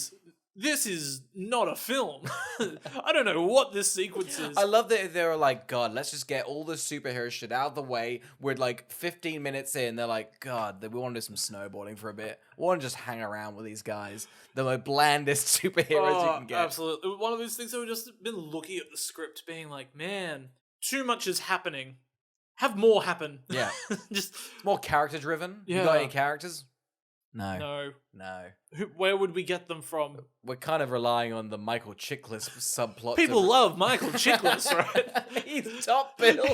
Speaker 1: this is not a film. I don't know what this sequence is.
Speaker 2: I love that they're like, God, let's just get all the superhero shit out of the way. We're like 15 minutes in. They're like, God, we want to do some snowboarding for a bit. We want to just hang around with these guys. They're like blandest superheroes you can get.
Speaker 1: Absolutely. One of those things that we've just been looking at the script being like, man, too much is happening. Have more happen.
Speaker 2: Yeah.
Speaker 1: Just
Speaker 2: more character driven.
Speaker 1: Yeah.
Speaker 2: You got any characters? No.
Speaker 1: Where would we get them from?
Speaker 2: We're kind of relying on the Michael Chiklis subplot.
Speaker 1: People love Michael Chiklis, right?
Speaker 2: He's top bill.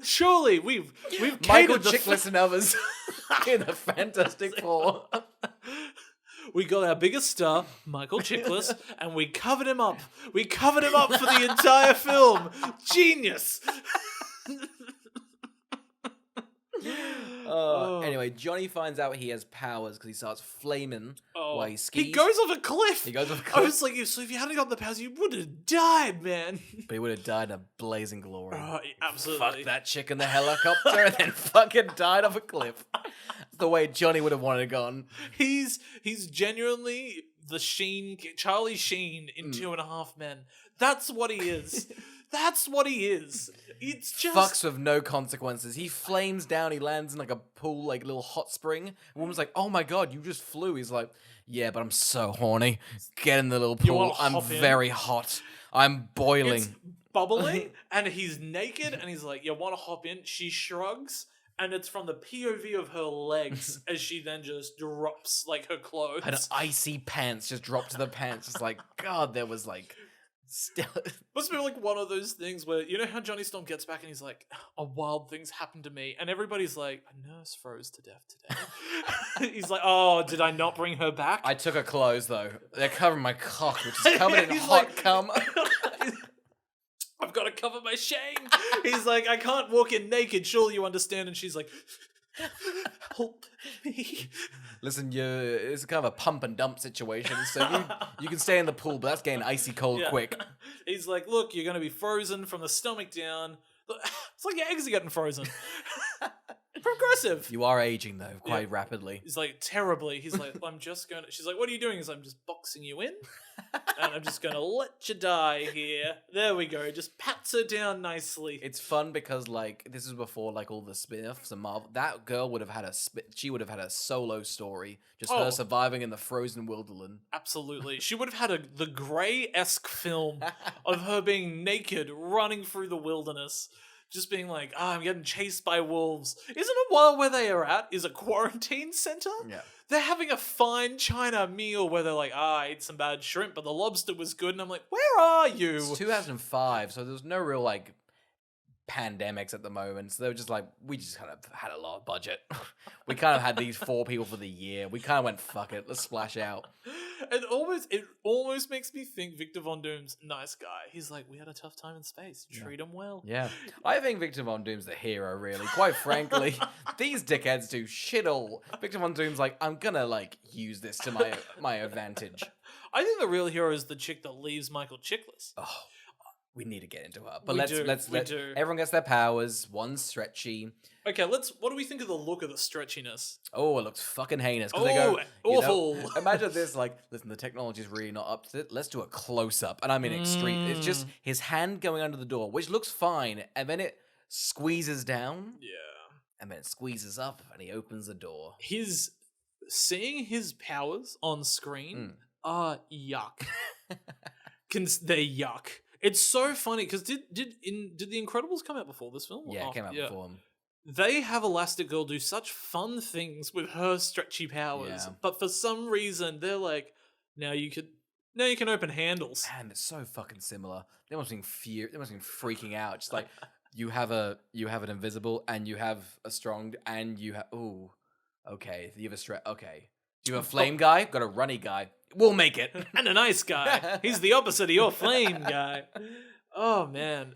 Speaker 1: Surely we've
Speaker 2: Michael
Speaker 1: catered
Speaker 2: Chiklis and others in the Fantastic Four.
Speaker 1: We got our biggest star, Michael Chiklis, and we covered him up. We covered him up for the entire film. Genius.
Speaker 2: Anyway, Johnny finds out he has powers because he starts flaming while he skis.
Speaker 1: He goes off a cliff.
Speaker 2: I
Speaker 1: was like, so if you hadn't got the powers, you would have died, man.
Speaker 2: But he would have died in a blazing glory.
Speaker 1: Absolutely.
Speaker 2: Fuck that chick in the helicopter and then fucking died off a cliff. That's the way Johnny would have wanted it gone.
Speaker 1: He's genuinely the Charlie Sheen in 2.5 Men. That's what he is. That's what he is. It's just
Speaker 2: fucks with no consequences. He flames down. He lands in like a pool, like a little hot spring. The woman's like, "Oh my god, you just flew." He's like, "Yeah, but I'm so horny. Get in the little pool. I'm very hot. I'm boiling."
Speaker 1: It's bubbling, and he's naked, and he's like, "You want to hop in?" She shrugs, and it's from the POV of her legs as she then just drops like her clothes.
Speaker 2: And icy pants just drop to the pants. It's like, God, there was like. Still,
Speaker 1: must be like one of those things where you know how Johnny Storm gets back and he's like, "A wild thing's happened to me," and everybody's like, "A nurse froze to death today." He's like, "Oh, did I not bring her back?"
Speaker 2: I took her clothes though. They're covering my cock, which is covered in hot cum.
Speaker 1: I've got to cover my shame. He's like, "I can't walk in naked. Surely you understand?" And she's like, "Help me."
Speaker 2: Listen, it's kind of a pump and dump situation, so you can stay in the pool, but that's getting icy cold quick.
Speaker 1: He's like, "Look, you're going to be frozen from the stomach down." It's like your eggs are getting frozen. Progressive.
Speaker 2: You are aging, though, quite rapidly.
Speaker 1: He's like, terribly. He's like, "I'm just going to..." She's like, "What are you doing?" He's like, "I'm just boxing you in. And I'm just going to let you die here." There we go. Just pats her down nicely.
Speaker 2: It's fun because, like, this is before, like, all the spin-offs and Marvel. That girl would have had she would have had a solo story. Just her surviving in the frozen wilderness.
Speaker 1: Absolutely. She would have had the Grey-esque film of her being naked, running through the wilderness. Just being like, I'm getting chased by wolves. Isn't it wild where they are at is a quarantine center?
Speaker 2: Yeah.
Speaker 1: They're having a fine China meal where they're like, I ate some bad shrimp, but the lobster was good. And I'm like, where are you?
Speaker 2: It's 2005, so there's no real, like, pandemics at the moment. So they were just like, we just kind of had a lot of budget. We kind of had these 4 people for the year. We kind of went, fuck it, let's splash out.
Speaker 1: It almost makes me think Victor Von Doom's nice guy. He's like, we had a tough time in space. Treat him well.
Speaker 2: Yeah. I think Victor Von Doom's the hero, really. Quite frankly, these dickheads do shit all. Victor Von Doom's like, I'm gonna, like, use this to my advantage.
Speaker 1: I think the real hero is the chick that leaves Michael Chiklis.
Speaker 2: Oh. We need to get into her. But let's everyone gets their powers. One's stretchy.
Speaker 1: Okay, what do we think of the look of the stretchiness?
Speaker 2: Oh, it looks fucking heinous.
Speaker 1: Oh,
Speaker 2: they go,
Speaker 1: awful.
Speaker 2: Imagine this, like, listen, the technology's really not up to it. Let's do a close-up. And I mean extreme. It's just his hand going under the door, which looks fine, and then it squeezes down.
Speaker 1: Yeah.
Speaker 2: And then it squeezes up, and he opens the door.
Speaker 1: Seeing his powers on screen are yuck. They're yuck. It's so funny because did The Incredibles come out before this film?
Speaker 2: Yeah, it came out before him.
Speaker 1: They have Elastigirl do such fun things with her stretchy powers, but for some reason they're like, now you can open handles.
Speaker 2: Man, it's so fucking similar. They must have been freaking out. Just like you have an invisible, and you have a strong, and you have okay, you have a okay. Do you have a flame guy? Got a runny guy. We'll make it.
Speaker 1: And a nice guy. He's the opposite of your flame guy. Oh, man.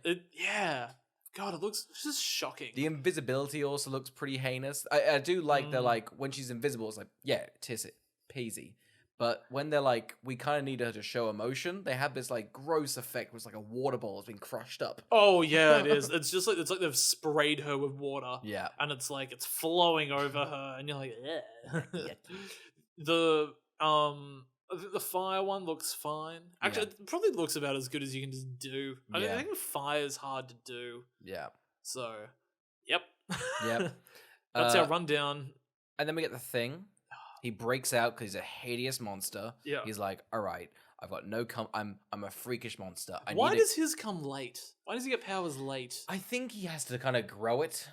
Speaker 1: God, it looks just shocking.
Speaker 2: The invisibility also looks pretty heinous. I do like they're like, when she's invisible, it's like, yeah, tis it, peasy. But when they're like, we kind of need her to show emotion, they have this like gross effect where it's like a water ball has been crushed up.
Speaker 1: Oh, yeah, it is. It's just like, it's like they've sprayed her with water.
Speaker 2: Yeah.
Speaker 1: And it's like, it's flowing over her, and you're like, yeah. I think the fire one looks fine. Actually, it probably looks about as good as you can just do. I think fire's hard to do.
Speaker 2: Yeah.
Speaker 1: So, yep.
Speaker 2: Yep.
Speaker 1: That's our rundown.
Speaker 2: And then we get the Thing. He breaks out because he's a hideous monster.
Speaker 1: Yeah.
Speaker 2: He's like, all right, I've got no I'm a freakish monster.
Speaker 1: Why does his come late? Why does he get powers late?
Speaker 2: I think he has to kind of grow it.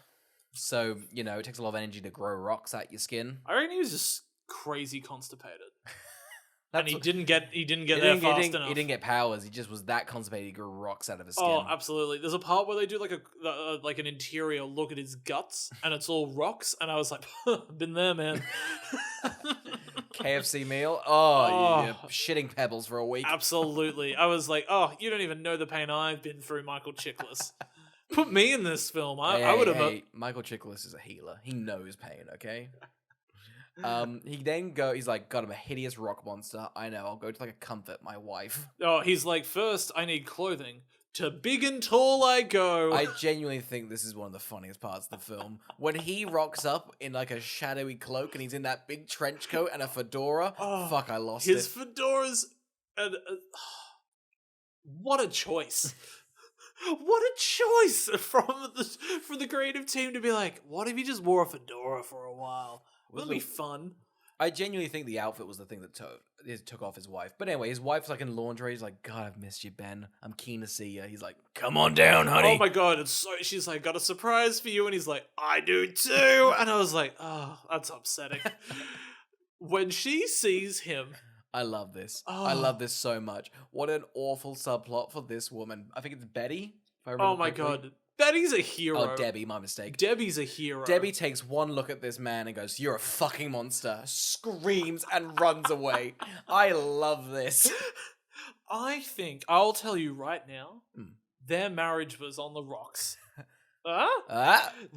Speaker 2: So, it takes a lot of energy to grow rocks out your skin.
Speaker 1: I reckon he was just crazy constipated. And he didn't get there fast enough.
Speaker 2: He didn't get powers. He just was that constipated. He grew rocks out of his skin.
Speaker 1: Oh, absolutely. There's a part where they do like an interior look at his guts, and it's all rocks. And I was like, been there, man.
Speaker 2: KFC meal. Oh, you're shitting pebbles for a week.
Speaker 1: Absolutely. I was like, oh, you don't even know the pain I've been through, Michael Chiklis. Put me in this film. I would have.
Speaker 2: Hey, Michael Chiklis is a healer. He knows pain. Okay. He then he's like, God, I'm a hideous rock monster. I know, I'll go to like a comfort my wife.
Speaker 1: Oh, he's like, first I need clothing. To big and tall I go.
Speaker 2: I genuinely think this is one of the funniest parts of the film. When he rocks up in like a shadowy cloak and he's in that big trench coat and a fedora. Fuck, I lost
Speaker 1: his fedoras. What a choice. What a choice from the creative team to be like, what if he just wore a fedora for a while? Wouldn't it be fun?
Speaker 2: I genuinely think the outfit was the thing that took off his wife. But anyway, his wife's like in laundry. He's like, God, I've missed you, Ben. I'm keen to see you. He's like, come on down, honey.
Speaker 1: Oh my God. She's like, got a surprise for you. And he's like, I do too. And I was like, oh, that's upsetting. When she sees him.
Speaker 2: I love this. I love this so much. What an awful subplot for this woman. I think it's Betty. If I remember
Speaker 1: oh my
Speaker 2: correctly.
Speaker 1: God. Betty's a hero.
Speaker 2: Oh, Debbie, my mistake.
Speaker 1: Debbie's a hero.
Speaker 2: Debbie takes one look at this man and goes, you're a fucking monster, screams and runs away. I love this.
Speaker 1: I think, I'll tell you right now, their marriage was on the rocks.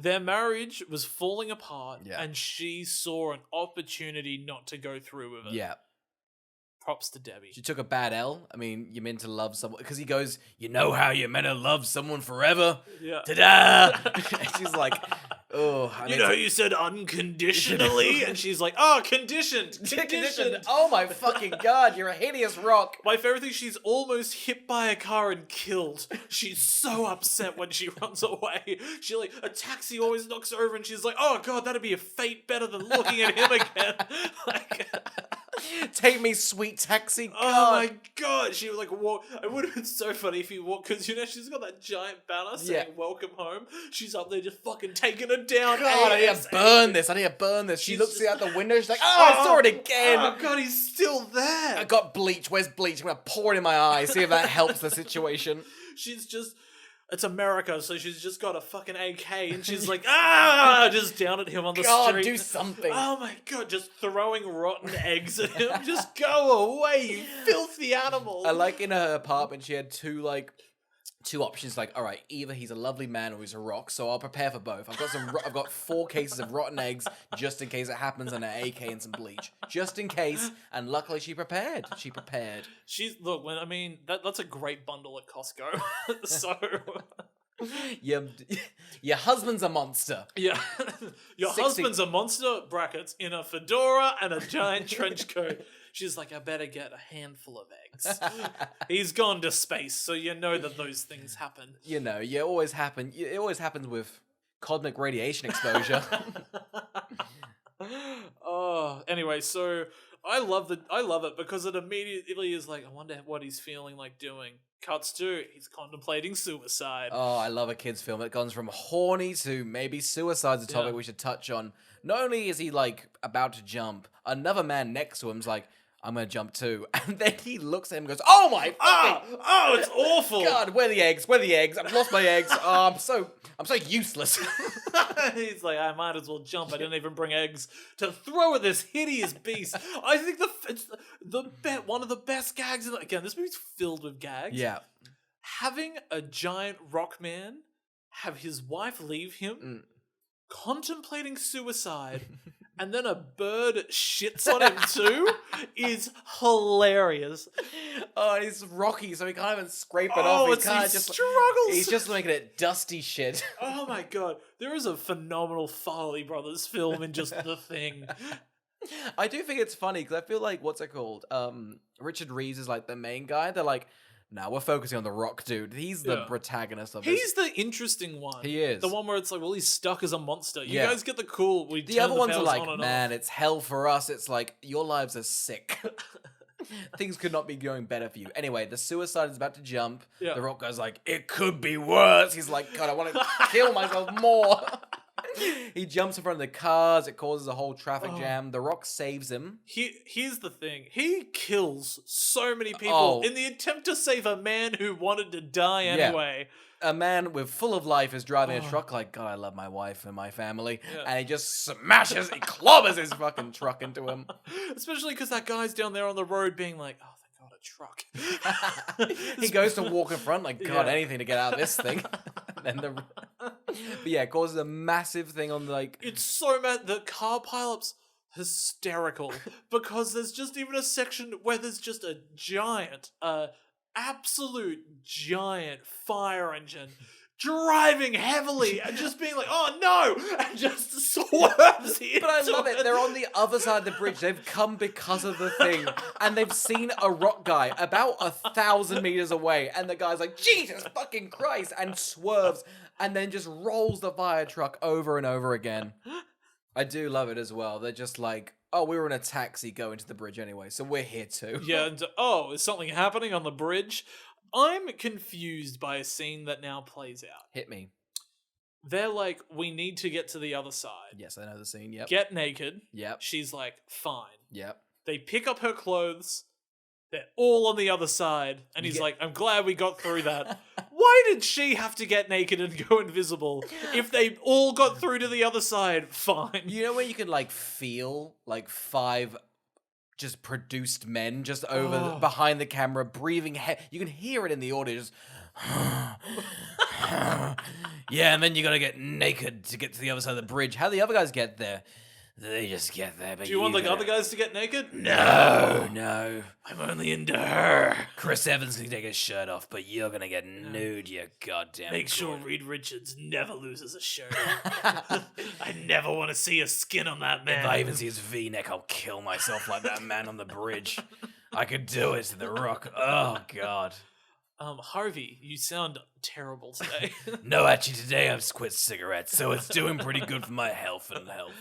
Speaker 1: Their marriage was falling apart, and she saw an opportunity not to go through with it.
Speaker 2: Yeah.
Speaker 1: Props to Debbie.
Speaker 2: She took a bad L. I mean, you're meant to love someone. Because he goes, you know how you're meant to love someone forever?
Speaker 1: Yeah.
Speaker 2: Ta-da! And she's like, oh.
Speaker 1: You said unconditionally? And she's like, oh, conditioned. Conditioned.
Speaker 2: Oh my fucking God, you're a hideous rock.
Speaker 1: My favorite thing, she's almost hit by a car and killed. She's so upset when she runs away. She a taxi always knocks her over and she's like, oh God, that'd be a fate better than looking at him again.
Speaker 2: Take me, sweet taxi. God.
Speaker 1: Oh my God. She would walk. It would have been so funny if you walk, because she's got that giant banner saying welcome home. She's up there just fucking taking her down.
Speaker 2: God, I need to burn this. I need to burn this. She looks out the window. She's like, I saw it again.
Speaker 1: Oh God, he's still there.
Speaker 2: I got bleach. Where's bleach? I'm going to pour it in my eyes. See if that helps the situation.
Speaker 1: It's America, so she's just got a fucking AK, and she's like, just down at him on the street.
Speaker 2: God, do something.
Speaker 1: Oh my God, just throwing rotten eggs at him. Just go away, you filthy animal.
Speaker 2: I like in her apartment, she had two options. Like, all right, either he's a lovely man or he's a rock. So I'll prepare for both. I've got 4 cases of rotten eggs just in case it happens, and an AK and some bleach, just in case. And luckily, she prepared.
Speaker 1: That's a great bundle at Costco. So.
Speaker 2: Your husband's a monster.
Speaker 1: Yeah. Your husband's a monster, brackets, in a fedora and a giant trench coat. She's like, I better get a handful of eggs. He's gone to space, so you know that those things happen.
Speaker 2: It always happens with cosmic radiation exposure.
Speaker 1: Anyway, so I love it because it immediately is like, I wonder what he's feeling like doing. Cuts to, he's contemplating suicide.
Speaker 2: Oh, I love a kid's film. It goes from horny to maybe suicide's a topic we should touch on. Not only is he about to jump, another man next to him's like, I'm gonna jump too. And then he looks at him and goes, oh my fucking...
Speaker 1: Oh, it's awful.
Speaker 2: God, where are the eggs? I've lost my eggs. Oh, I'm so useless.
Speaker 1: He's like, I might as well jump. I didn't even bring eggs to throw at this hideous beast. I think it's one of the best gags in again, this movie's filled with gags.
Speaker 2: Yeah.
Speaker 1: Having a giant rock man have his wife leave him, contemplating suicide, and then a bird shits on him too, is hilarious.
Speaker 2: Oh, and he's rocky, so he can't even scrape it off.
Speaker 1: He struggles.
Speaker 2: He's just making it dusty shit.
Speaker 1: Oh my God. There is a phenomenal Farley Brothers film in just The Thing.
Speaker 2: I do think it's funny because I feel like what's it called? Richard Reeves is like the main guy. They're like, nah, we're focusing on the Rock dude. He's the
Speaker 1: Yeah.
Speaker 2: protagonist of this.
Speaker 1: He's the interesting one.
Speaker 2: He is.
Speaker 1: The one where it's like, well, he's stuck as a monster. You
Speaker 2: Yeah.
Speaker 1: guys get the cool. We
Speaker 2: The
Speaker 1: turn
Speaker 2: other ones are
Speaker 1: powers
Speaker 2: like,
Speaker 1: on and
Speaker 2: man,
Speaker 1: off.
Speaker 2: it's hell for us. It's like, your lives are sick. Things could not be going better for you. Anyway, the suicide is about to jump.
Speaker 1: Yeah.
Speaker 2: The Rock guy's like, it could be worse. He's like, God, I want to kill myself more. He jumps in front of the cars. It causes a whole traffic jam. The Rock saves him.
Speaker 1: Here's the thing. He kills so many people
Speaker 2: Oh.
Speaker 1: in the attempt to save a man who wanted to die anyway.
Speaker 2: A man with full of life is driving a
Speaker 1: Oh.
Speaker 2: truck like, God, I love my wife and my family.
Speaker 1: Yeah.
Speaker 2: And he just smashes, he clobbers his fucking truck into him.
Speaker 1: Especially because that guy's down there on the road being like, oh, thank God, a truck.
Speaker 2: He goes to walk in front like, God,
Speaker 1: Yeah.
Speaker 2: anything to get out of this thing. And then but yeah, it causes a massive thing on like...
Speaker 1: It's so mad. The car pileups hysterical because there's just even a section where there's just a giant, absolute giant fire engine driving heavily and just being like, oh no, and just swerves into
Speaker 2: But I love it. They're on the other side of the bridge. They've come because of the thing. And they've seen a rock guy about 1,000 meters away. And the guy's like, Jesus fucking Christ. And swerves. And then just rolls the fire truck over and over again. I do love it as well. They're just like, oh, we were in a taxi going to the bridge anyway. So we're here too.
Speaker 1: Yeah, and oh, is something happening on the bridge? I'm confused by a scene that now plays out.
Speaker 2: Hit me.
Speaker 1: They're like, we need to get to the other side.
Speaker 2: Yes, I know the scene. Yep.
Speaker 1: Get naked.
Speaker 2: Yep.
Speaker 1: She's like, fine.
Speaker 2: Yep.
Speaker 1: They pick up her clothes. They're all on the other side. And he's
Speaker 2: Yeah.
Speaker 1: like, I'm glad we got through that. Why did she have to get naked and go invisible? If they all got through to the other side, fine.
Speaker 2: You know where you can like feel like 5 just produced men just over
Speaker 1: Oh.
Speaker 2: behind the camera breathing you can hear it in the audio just yeah, and then you gotta get naked to get to the other side of the bridge. How the other guys get there? They just get there, but
Speaker 1: Do you want the
Speaker 2: gotta-
Speaker 1: other guys to get naked?
Speaker 2: No.
Speaker 1: I'm only into her.
Speaker 2: Chris Evans can take his shirt off, but you're gonna get nude, you goddamn
Speaker 1: Make sure
Speaker 2: good.
Speaker 1: Reed Richards never loses a shirt. I never want to see a skin on that man.
Speaker 2: If I even see his V-neck, I'll kill myself like that man on the bridge. I could do it to The Rock. Oh, God.
Speaker 1: Harvey, you sound terrible today.
Speaker 2: No, actually, today I've quit cigarettes, so it's doing pretty good for my health and health.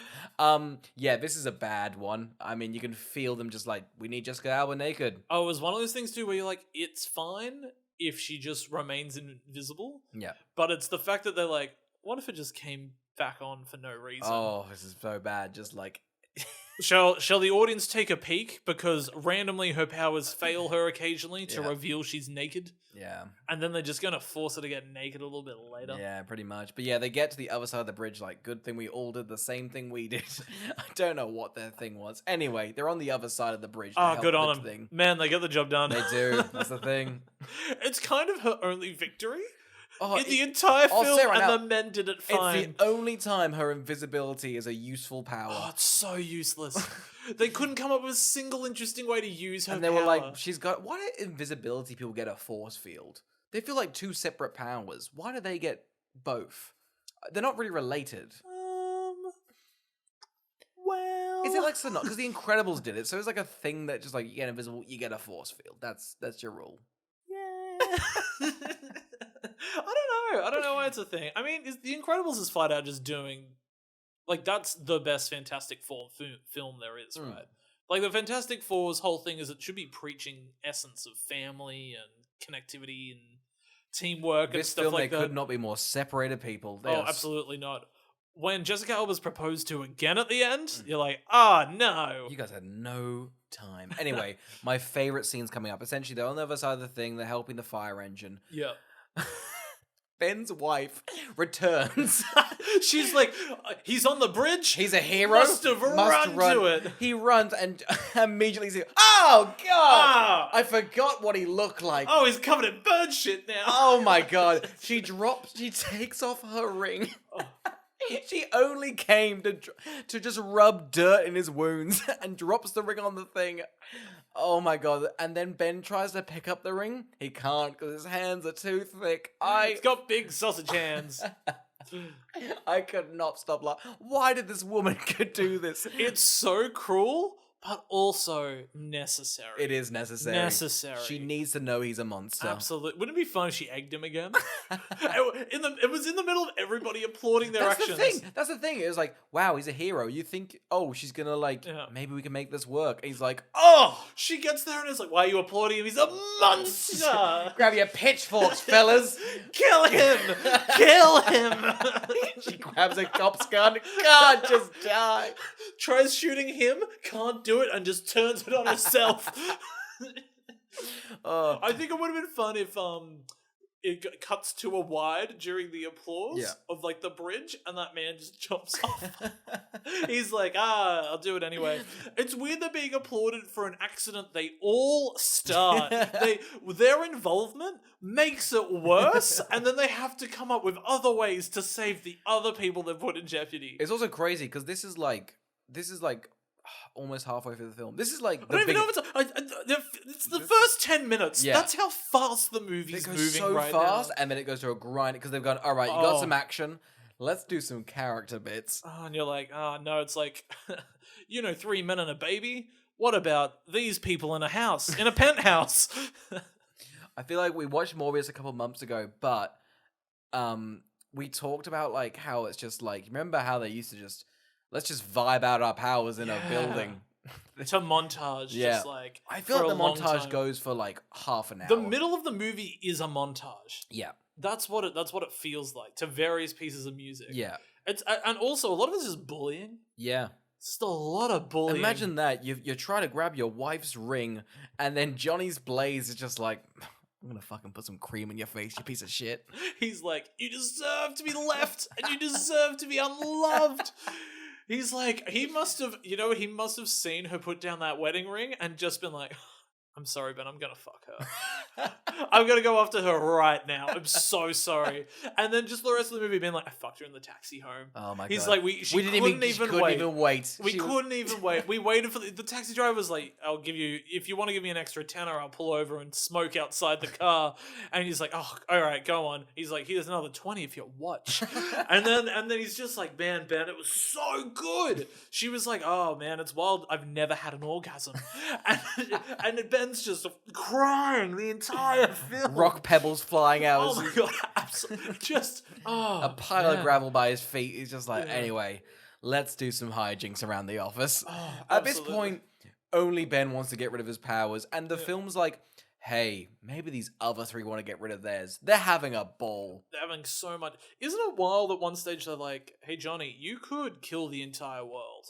Speaker 2: Yeah, this is a bad one. I mean, you can feel them just like, we need Jessica Alba naked.
Speaker 1: Oh, it was one of those things too where you're like, it's fine if she just remains invisible.
Speaker 2: Yeah.
Speaker 1: But it's the fact that they're like, what if it just came back on for no reason?
Speaker 2: Oh, this is so bad. Just like...
Speaker 1: Shall the audience take a peek because randomly her powers fail her occasionally to
Speaker 2: Yeah.
Speaker 1: reveal she's naked,
Speaker 2: Yeah.
Speaker 1: and then they're just gonna force her to get naked a little bit later.
Speaker 2: Yeah, pretty much. But yeah, they get to the other side of the bridge, like, good thing we all did the same thing we did. I don't know what their thing was. Anyway, they're on the other side of the bridge. to
Speaker 1: Oh,
Speaker 2: help
Speaker 1: good
Speaker 2: the
Speaker 1: on them.
Speaker 2: thing.
Speaker 1: Man, they get the job done.
Speaker 2: They do. That's the thing.
Speaker 1: It's kind of her only victory
Speaker 2: Oh,
Speaker 1: in the entire
Speaker 2: I'll
Speaker 1: film,
Speaker 2: say right
Speaker 1: and
Speaker 2: now,
Speaker 1: the men did it
Speaker 2: it's
Speaker 1: fine.
Speaker 2: the only time her invisibility is a useful power.
Speaker 1: Oh, it's so useless. They couldn't come up with a single interesting way to use her
Speaker 2: And they
Speaker 1: power.
Speaker 2: were like, she's got... Why do invisibility people get a force field? They feel like 2 separate powers. Why do they get both? They're not really related.
Speaker 1: Well...
Speaker 2: Is it like so not? Because the Incredibles did it, so it's like a thing that just like, you get invisible, you get a force field. That's your rule.
Speaker 1: Yeah. I don't know why it's a thing. I mean, The Incredibles is flat out just doing... Like, that's the best Fantastic Four film there is, right? Like, the Fantastic Four's whole thing is it should be preaching essence of family and connectivity and teamwork and
Speaker 2: This
Speaker 1: stuff
Speaker 2: film,
Speaker 1: like
Speaker 2: they
Speaker 1: that.
Speaker 2: could not be more separated people. They
Speaker 1: Oh,
Speaker 2: are
Speaker 1: absolutely not. When Jessica Alba's proposed to again at the end, you're like, ah, no.
Speaker 2: You guys had no time. Anyway, my favorite scene's coming up. Essentially, they're on the other side of the thing. They're helping the fire engine.
Speaker 1: Yeah.
Speaker 2: Ben's wife returns.
Speaker 1: She's like, he's on the bridge.
Speaker 2: He's a hero.
Speaker 1: Must have run to it.
Speaker 2: He runs and immediately says, "Oh God!
Speaker 1: Ah.
Speaker 2: I forgot what he looked like."
Speaker 1: Oh, he's covered in bird shit now.
Speaker 2: Oh my God! She takes off her ring. She only came to just rub dirt in his wounds and drops the ring on the thing. Oh my God. And then Ben tries to pick up the ring. He can't because his hands are too thick.
Speaker 1: He's got big sausage hands.
Speaker 2: I could not stop laughing. Why did this woman could do this?
Speaker 1: It's so cruel, but also necessary.
Speaker 2: It is necessary.
Speaker 1: Necessary.
Speaker 2: She needs to know he's a monster.
Speaker 1: Absolutely. Wouldn't it be fun if she egged him again? It was in the middle of everybody applauding their
Speaker 2: That's
Speaker 1: actions.
Speaker 2: the thing. That's the thing. It was like, wow, he's a hero. You think, oh, she's gonna like, maybe we can make this work. And he's like,
Speaker 1: Oh, she gets there and is like, why are you applauding him? He's a monster.
Speaker 2: grab your pitchforks, fellas.
Speaker 1: Kill him. Kill him.
Speaker 2: She grabs a cop's gun. God, just die.
Speaker 1: Tries shooting him, can't do it, and just turns it on herself. I think it would have been fun if it cuts to a wide during the applause of like the bridge, and that man just jumps off. He's like, I'll do it anyway. It's weird they're being applauded for an accident they all start. Their involvement makes it worse, and then they have to come up with other ways to save the other people they've put in jeopardy.
Speaker 2: It's also crazy because this is like almost halfway through the film. This is like
Speaker 1: I don't even know if it's the first 10 minutes.
Speaker 2: Yeah.
Speaker 1: That's how fast the movie's
Speaker 2: it goes
Speaker 1: moving
Speaker 2: so
Speaker 1: right
Speaker 2: fast,
Speaker 1: now.
Speaker 2: and then it goes to a grind because they've gone, all right, you got some action. Let's do some character bits.
Speaker 1: Oh, and you're like, no, it's like, 3 men and a baby? What about these people in a house, in a penthouse?
Speaker 2: I feel like we watched Morbius a couple months ago, but we talked about like how it's just like, remember how they used to just, let's just vibe out our powers in a building.
Speaker 1: It's a montage, just like
Speaker 2: I feel like the montage goes for like half an hour.
Speaker 1: The middle of the movie is a montage.
Speaker 2: Yeah.
Speaker 1: That's what it feels like to various pieces of music.
Speaker 2: Yeah.
Speaker 1: It's and also a lot of this is bullying.
Speaker 2: Yeah.
Speaker 1: It's just a lot of bullying.
Speaker 2: Imagine that you try to grab your wife's ring, and then Johnny's blaze is just like, I'm gonna fucking put some cream in your face, you piece of shit.
Speaker 1: He's like, you deserve to be left, and you deserve to be unloved. He's like, he must have seen her put down that wedding ring and just been like, I'm sorry, Ben, I'm gonna fuck her. I'm gonna go after her right now. I'm so sorry. And then just the rest of the movie being like, I fucked her in the taxi home.
Speaker 2: Oh my god.
Speaker 1: He's like, she couldn't even wait. We couldn't even wait. We waited for the taxi driver was like, I'll give you, if you want to give me an extra tenner, I'll pull over and smoke outside the car. And he's like, oh, all right, go on. He's like, here's another 20 if you watch. and then he's just like, man, Ben, it was so good. She was like, oh man, it's wild. I've never had an orgasm. and Ben's just crying the entire film.
Speaker 2: Rock pebbles flying out.
Speaker 1: Oh my god, absolutely. Just
Speaker 2: a pile of gravel by his feet. He's just like, anyway, let's do some hijinks around the office. At this point, only Ben wants to get rid of his powers, and the film's like, hey, maybe these other three want to get rid of theirs. They're having a ball.
Speaker 1: They're having so much. Isn't it wild at one stage they're like, hey Johnny, you could kill the entire world.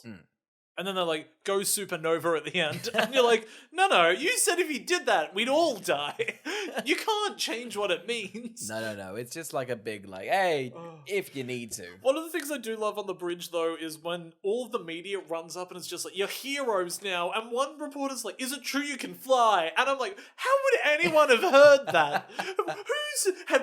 Speaker 1: And then they're like, go supernova at the end. And you're like, no, you said if he did that, we'd all die. You can't change what it means.
Speaker 2: No. It's just like a big, like, hey, if you need to.
Speaker 1: One of the things I do love on the bridge, though, is when all of the media runs up and it's just like, you're heroes now. And one reporter's like, is it true you can fly? And I'm like, how would anyone have heard that?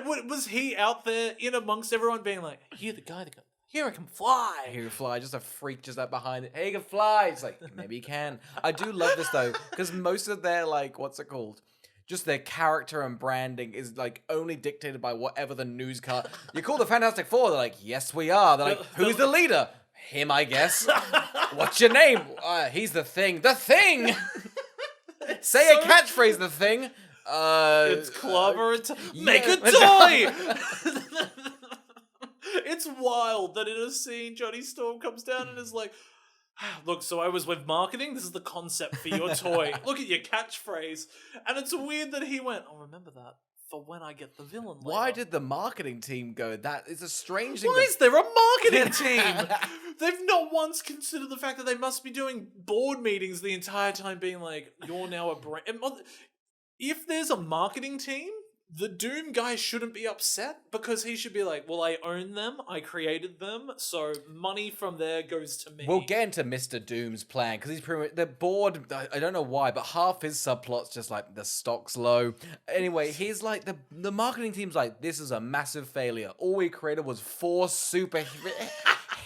Speaker 1: Was he out there in amongst everyone being like, you're the guy that can... Here I can fly.
Speaker 2: Here you fly, just a freak just up behind it. Hey, you can fly. It's like, maybe you can. I do love this though, because most of their, like, what's it called? Just their character and branding is like only dictated by whatever the news cut. You call the Fantastic Four? They're like, yes, we are. They're like, who's the leader? Him, I guess. What's your name? He's the Thing. The Thing. Say a catchphrase. The Thing.
Speaker 1: It's clever. Make a toy. It's wild that in a scene, Johnny Storm comes down and is like, look, so I was with marketing. This is the concept for your toy. Look at your catchphrase. And it's weird that he went, I'll remember that for when I get the villain later.
Speaker 2: Why did the marketing team go? That is a strange thing.
Speaker 1: Why is there a marketing team? They've not once considered the fact that they must be doing board meetings the entire time being like, you're now a brand. If there's a marketing team, the Doom guy shouldn't be upset because he should be like, well, I own them, I created them, so money from there goes to me.
Speaker 2: We'll get into Mr. Doom's plan because he's pretty much, the board, I don't know why, but half his subplot's just like the stock's low. Anyway, he's like, the marketing team's like, this is a massive failure. All we created was 4 super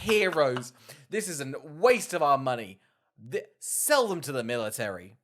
Speaker 2: heroes. This is a waste of our money. Sell them to the military.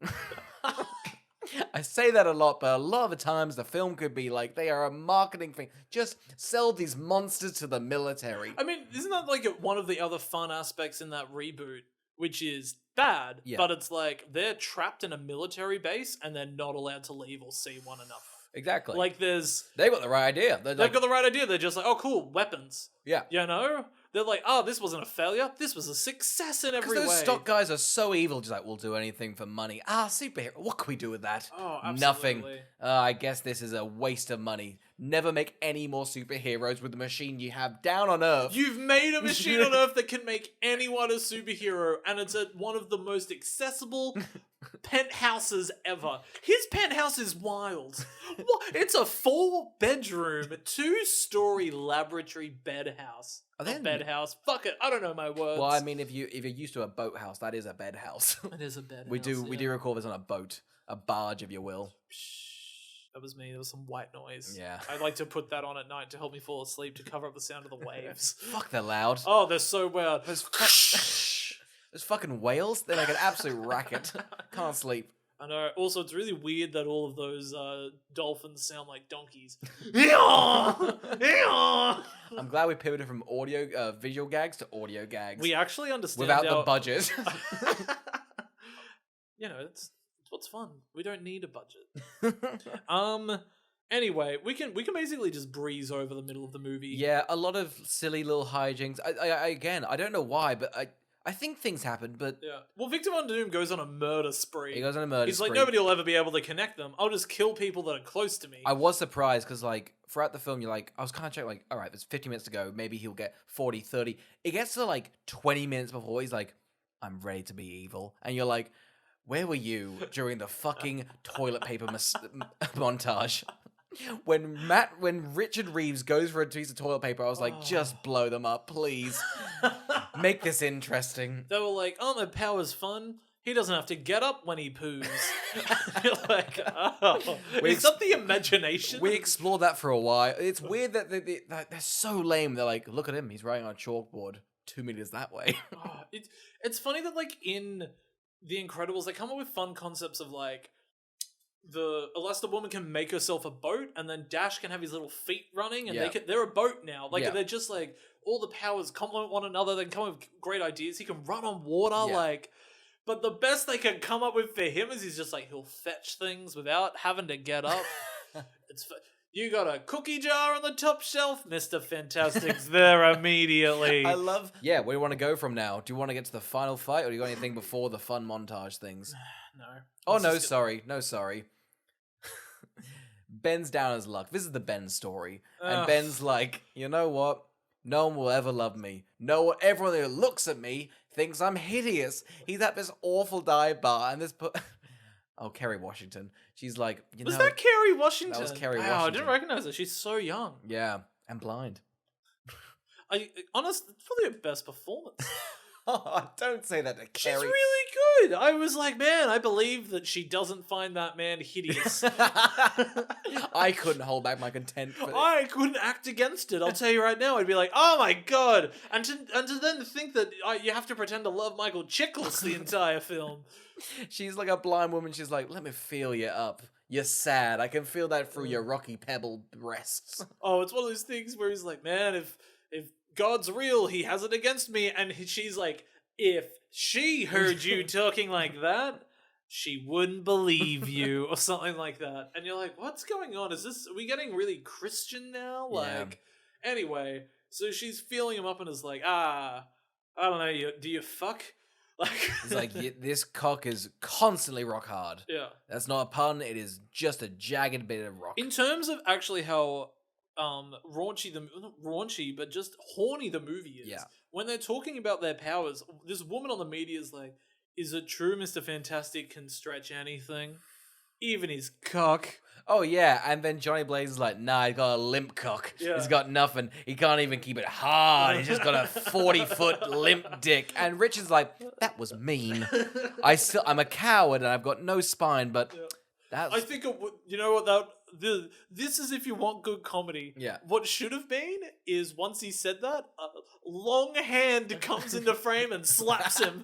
Speaker 2: I say that a lot, but a lot of the times the film could be like, they are a marketing thing. Just sell these monsters to the military.
Speaker 1: I mean, isn't that like one of the other fun aspects in that reboot, which is bad,
Speaker 2: Yeah.
Speaker 1: but it's like they're trapped in a military base and they're not allowed to leave or see one another.
Speaker 2: Exactly.
Speaker 1: Like there's...
Speaker 2: They've got the right idea.
Speaker 1: They've got the right idea. They're just like, oh, cool, weapons.
Speaker 2: Yeah.
Speaker 1: You know? They're like, oh, this wasn't a failure. This was a success in every way.
Speaker 2: Because those stock guys are so evil, just like, we'll do anything for money. Superhero. What can we do with that?
Speaker 1: Oh, absolutely.
Speaker 2: Nothing. I guess this is a waste of money. Never make any more superheroes with the machine you have down on Earth.
Speaker 1: You've made a machine on Earth that can make anyone a superhero, and it's at one of the most accessible penthouses ever. His penthouse is wild. What? It's a 4-bedroom, 2-story laboratory bed house. Bed house. Fuck it. I don't know my words.
Speaker 2: Well, I mean, if you're used to a boat house, that is a bed house.
Speaker 1: It is a bed house.
Speaker 2: We do record this on a boat, a barge, if you will.
Speaker 1: That was me. There was some white noise.
Speaker 2: Yeah.
Speaker 1: I like to put that on at night to help me fall asleep, to cover up the sound of the waves.
Speaker 2: Fuck, they're loud.
Speaker 1: Oh, they're so loud.
Speaker 2: Those fucking whales, they make an absolute racket. Can't sleep.
Speaker 1: I know. Also, it's really weird that all of those dolphins sound like donkeys.
Speaker 2: I'm glad we pivoted from visual gags to audio gags.
Speaker 1: We actually understand
Speaker 2: without the budget.
Speaker 1: You know, it's what's fun. We don't need a budget. Anyway, we can basically just breeze over the middle of the movie.
Speaker 2: Yeah, a lot of silly little hijinks. I don't know why, but I think things happen, but...
Speaker 1: Yeah. Well, Victor Von Doom goes on a murder spree.
Speaker 2: He goes on a murder spree.
Speaker 1: He's like, nobody will ever be able to connect them. I'll just kill people that are close to me.
Speaker 2: I was surprised, because, like, throughout the film, you're like... I was kind of checking, like, alright, there's 50 minutes to go. Maybe he'll get 40, 30. It gets to, like, 20 minutes before he's like, I'm ready to be evil. And you're like, where were you during the fucking toilet paper montage? When Richard Reeves goes for a piece of toilet paper, I was like, just blow them up, please. Make this interesting.
Speaker 1: They were like, oh, my power's fun. He doesn't have to get up when he poos. You're like, oh. Is that the imagination?
Speaker 2: We explored that for a while. It's weird that they're so lame. They're like, look at him, he's writing on a chalkboard 2 meters that way.
Speaker 1: It's funny that, like, in The Incredibles, they come up with fun concepts of, like, the Elastic Woman can make herself a boat, and then Dash can have his little feet running, and they're a boat now. Like, they're just like, all the powers complement one another, then come up with great ideas. He can run on water, like... But the best they can come up with for him is he's just like, he'll fetch things without having to get up. You got a cookie jar on the top shelf? Mr. Fantastic's there immediately.
Speaker 2: I love... Yeah, where do you want to go from now? Do you want to get to the final fight, or do you got anything before the fun montage things?
Speaker 1: No.
Speaker 2: Oh, no, sorry. No, sorry. Ben's down as luck. This is the Ben story. And Ben's like, you know what? No one will ever love me. Everyone who looks at me thinks I'm hideous. He's at this awful dive bar, and this... Oh, Kerry Washington. She's like,
Speaker 1: Was that Kerry Washington?
Speaker 2: That was Kerry
Speaker 1: Washington. I didn't recognize her. She's so young.
Speaker 2: Yeah, and blind.
Speaker 1: Honestly, it's probably her best performance.
Speaker 2: Oh, don't say that to Kerry.
Speaker 1: She's really good. I was like, man, I believe that she doesn't find that man hideous.
Speaker 2: I couldn't hold back my content for it.
Speaker 1: I couldn't act against it. I'll tell you right now. I'd be like, oh my god. And to then think that you have to pretend to love Michael Chiklis the entire film.
Speaker 2: She's like a blind woman. She's like, let me feel you up. You're sad. I can feel that through your rocky pebble breasts.
Speaker 1: Oh, it's one of those things where he's like, man, if God's real, he has it against me. And she's like, if she heard you talking like that, she wouldn't believe you, or something like that. And you're like, what's going on? Are we getting really Christian now? Like, anyway, so she's feeling him up and is like, I don't know, do you fuck? Like,
Speaker 2: it's like, this cock is constantly rock hard.
Speaker 1: Yeah.
Speaker 2: That's not a pun, it is just a jagged bit of rock.
Speaker 1: In terms of actually how not raunchy, but just horny the movie is.
Speaker 2: Yeah.
Speaker 1: When they're talking about their powers, this woman on the media is like, is it true Mr. Fantastic can stretch anything? Even his cock.
Speaker 2: Oh, yeah, and then Johnny Blaze is like, nah, he's got a limp cock.
Speaker 1: Yeah.
Speaker 2: He's got nothing. He can't even keep it hard. He's just got a 40-foot limp dick. And Richard's like, that was mean. I'm a coward and I've got no spine, but...
Speaker 1: I think, you know what, this is if you want good comedy.
Speaker 2: Yeah.
Speaker 1: What should have been is once he said that, a long hand comes into frame and slaps him,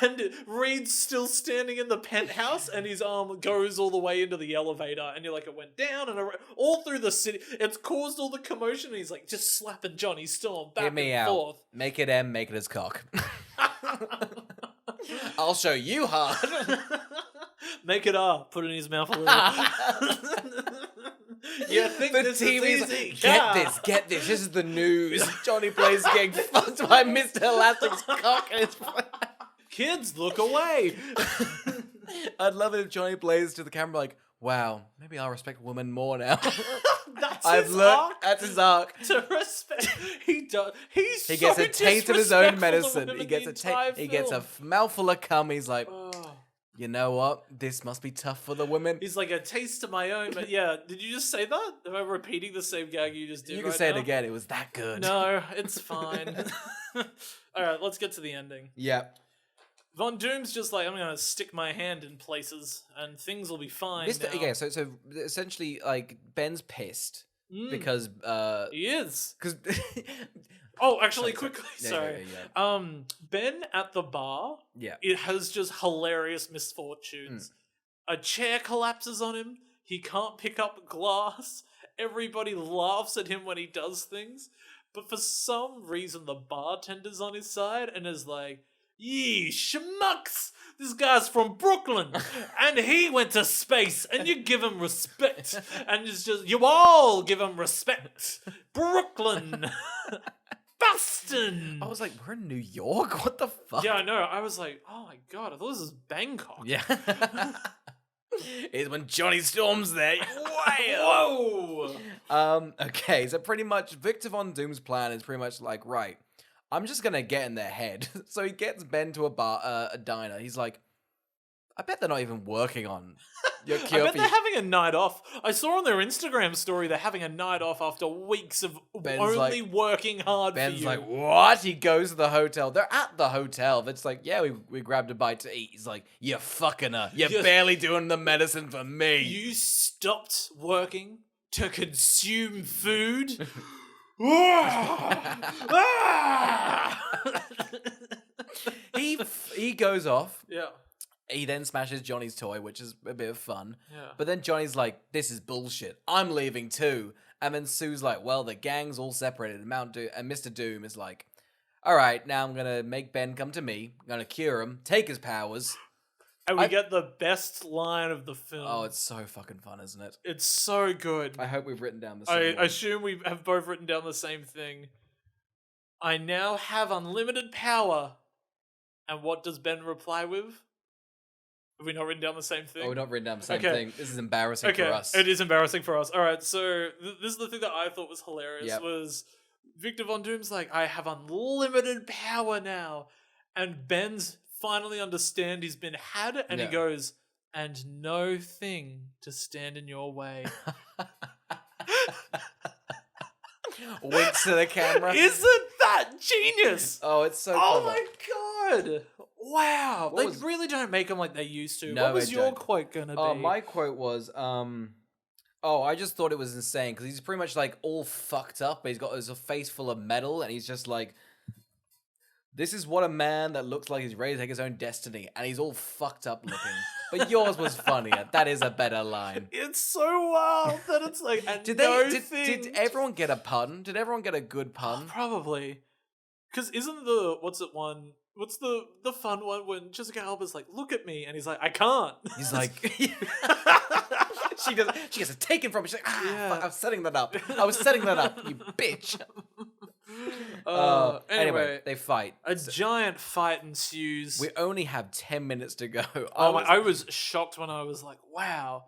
Speaker 1: and Reed's still standing in the penthouse, and his arm goes all the way into the elevator, and you're like, it went down and all through the city. It's caused all the commotion, and he's like just slapping Johnny Storm back
Speaker 2: Get me
Speaker 1: and
Speaker 2: out.
Speaker 1: forth.
Speaker 2: Make it M, make it his cock. I'll show you hard.
Speaker 1: Make it R. Put it in his mouth a little. Yeah, think
Speaker 2: The
Speaker 1: this
Speaker 2: TV's
Speaker 1: is easy.
Speaker 2: Get this. This is the news. Johnny Blaze getting fucked by Mr. Elastic's cock in his
Speaker 1: Kids, look away.
Speaker 2: I'd love it if Johnny Blaze to the camera like, wow, maybe I'll respect women more now.
Speaker 1: That's
Speaker 2: I've
Speaker 1: his
Speaker 2: learned.
Speaker 1: arc.
Speaker 2: That's his arc.
Speaker 1: To respect, he does.
Speaker 2: He gets a taste of his own medicine. He gets
Speaker 1: He
Speaker 2: gets a mouthful of cum. He's like,
Speaker 1: Oh.
Speaker 2: you know what? This must be tough for the women.
Speaker 1: He's like a taste of my own. But yeah, did you just say that? Am I repeating the same gag you just did?
Speaker 2: You can
Speaker 1: right
Speaker 2: say
Speaker 1: now?
Speaker 2: it again. It was that good.
Speaker 1: No, it's fine. All right, let's get to the ending.
Speaker 2: Yeah.
Speaker 1: Von Doom's just like, I'm gonna stick my hand in places and things will be fine.
Speaker 2: Mr.
Speaker 1: now.
Speaker 2: Okay, so essentially, like Ben's pissed because
Speaker 1: He is.
Speaker 2: because
Speaker 1: Oh, actually,
Speaker 2: Sorry,
Speaker 1: quickly,
Speaker 2: yeah,
Speaker 1: sorry.
Speaker 2: yeah.
Speaker 1: Ben at the bar,
Speaker 2: Yeah.
Speaker 1: it has just hilarious misfortunes. A chair collapses on him. He can't pick up glass. Everybody laughs at him when he does things. But for some reason, the bartender's on his side and is like, "Yee, schmucks! This guy's from Brooklyn, and he went to space, and you give him respect. And it's just, you all give him respect. Brooklyn! Boston!"
Speaker 2: I was like, we're in New York? What the fuck?
Speaker 1: Yeah, I know. I was like, oh my god, I thought this was Bangkok.
Speaker 2: Yeah. It's when Johnny Storm's there.
Speaker 1: Whoa!
Speaker 2: Okay, so pretty much Victor Von Doom's plan is pretty much like, right, I'm just gonna get in their head. So he gets Ben to a diner. He's like, I bet they're not even working on your cure
Speaker 1: I bet
Speaker 2: for
Speaker 1: they're
Speaker 2: you.
Speaker 1: having a night off. I saw on their Instagram story they're having a night off after weeks of
Speaker 2: Ben's
Speaker 1: only
Speaker 2: like-
Speaker 1: working hard
Speaker 2: Ben's
Speaker 1: for you.
Speaker 2: like, what? He goes to the hotel. They're at the hotel. It's like, yeah, we grabbed a bite to eat. He's like, you're fucking her. You're
Speaker 1: Yes.
Speaker 2: barely doing the medicine for me.
Speaker 1: You stopped working to consume food?
Speaker 2: he goes off.
Speaker 1: Yeah.
Speaker 2: He then smashes Johnny's toy, which is a bit of fun.
Speaker 1: Yeah.
Speaker 2: But then Johnny's like, this is bullshit. I'm leaving too. And then Sue's like, well, the gang's all separated. And Mr. Doom is like, all right, now I'm going to make Ben come to me. I'm going to cure him, take his powers.
Speaker 1: And we get the best line of the film.
Speaker 2: Oh, it's so fucking fun, isn't it?
Speaker 1: It's so good.
Speaker 2: I hope we've written down the
Speaker 1: I
Speaker 2: same one.
Speaker 1: assume we have both written down the same thing. I now have unlimited power. And what does Ben reply with? Have we not written down the same thing?
Speaker 2: Oh, we're not written down the same
Speaker 1: Okay.
Speaker 2: thing. This is embarrassing
Speaker 1: Okay,
Speaker 2: for us.
Speaker 1: it is embarrassing for us. All right, so this is the thing that I thought was hilarious
Speaker 2: Yep.
Speaker 1: was Victor Von Doom's like, I have unlimited power now. And Ben's finally understand he's been had, and
Speaker 2: Yeah.
Speaker 1: he goes, and no thing to stand in your way.
Speaker 2: Winks to the camera.
Speaker 1: Isn't that genius?
Speaker 2: Oh, it's so
Speaker 1: Oh
Speaker 2: clever.
Speaker 1: my god! Wow,
Speaker 2: What
Speaker 1: they
Speaker 2: was-
Speaker 1: really don't make them like they used to.
Speaker 2: No,
Speaker 1: what was
Speaker 2: they
Speaker 1: your
Speaker 2: don't.
Speaker 1: quote gonna be?
Speaker 2: My quote was, I just thought it was insane because he's pretty much like all fucked up. But he's got his face full of metal, and he's just like, this is what a man that looks like he's ready to take his own destiny, and he's all fucked up looking. But yours was funnier. That is a better line.
Speaker 1: It's so wild that it's like, and
Speaker 2: Did
Speaker 1: no
Speaker 2: they?
Speaker 1: thing.
Speaker 2: Did everyone get a pun? Did everyone get a good pun?
Speaker 1: Probably. Because isn't what's the fun one when Jessica Alba's like, look at me, and he's like, I can't.
Speaker 2: He's like, she gets it taken from him. She's like,
Speaker 1: Yeah.
Speaker 2: fuck, I was setting that up. I was setting that up, you bitch.
Speaker 1: Anyway,
Speaker 2: they fight.
Speaker 1: a giant fight ensues.
Speaker 2: We only have 10 minutes to go.
Speaker 1: I was shocked when I was like, wow,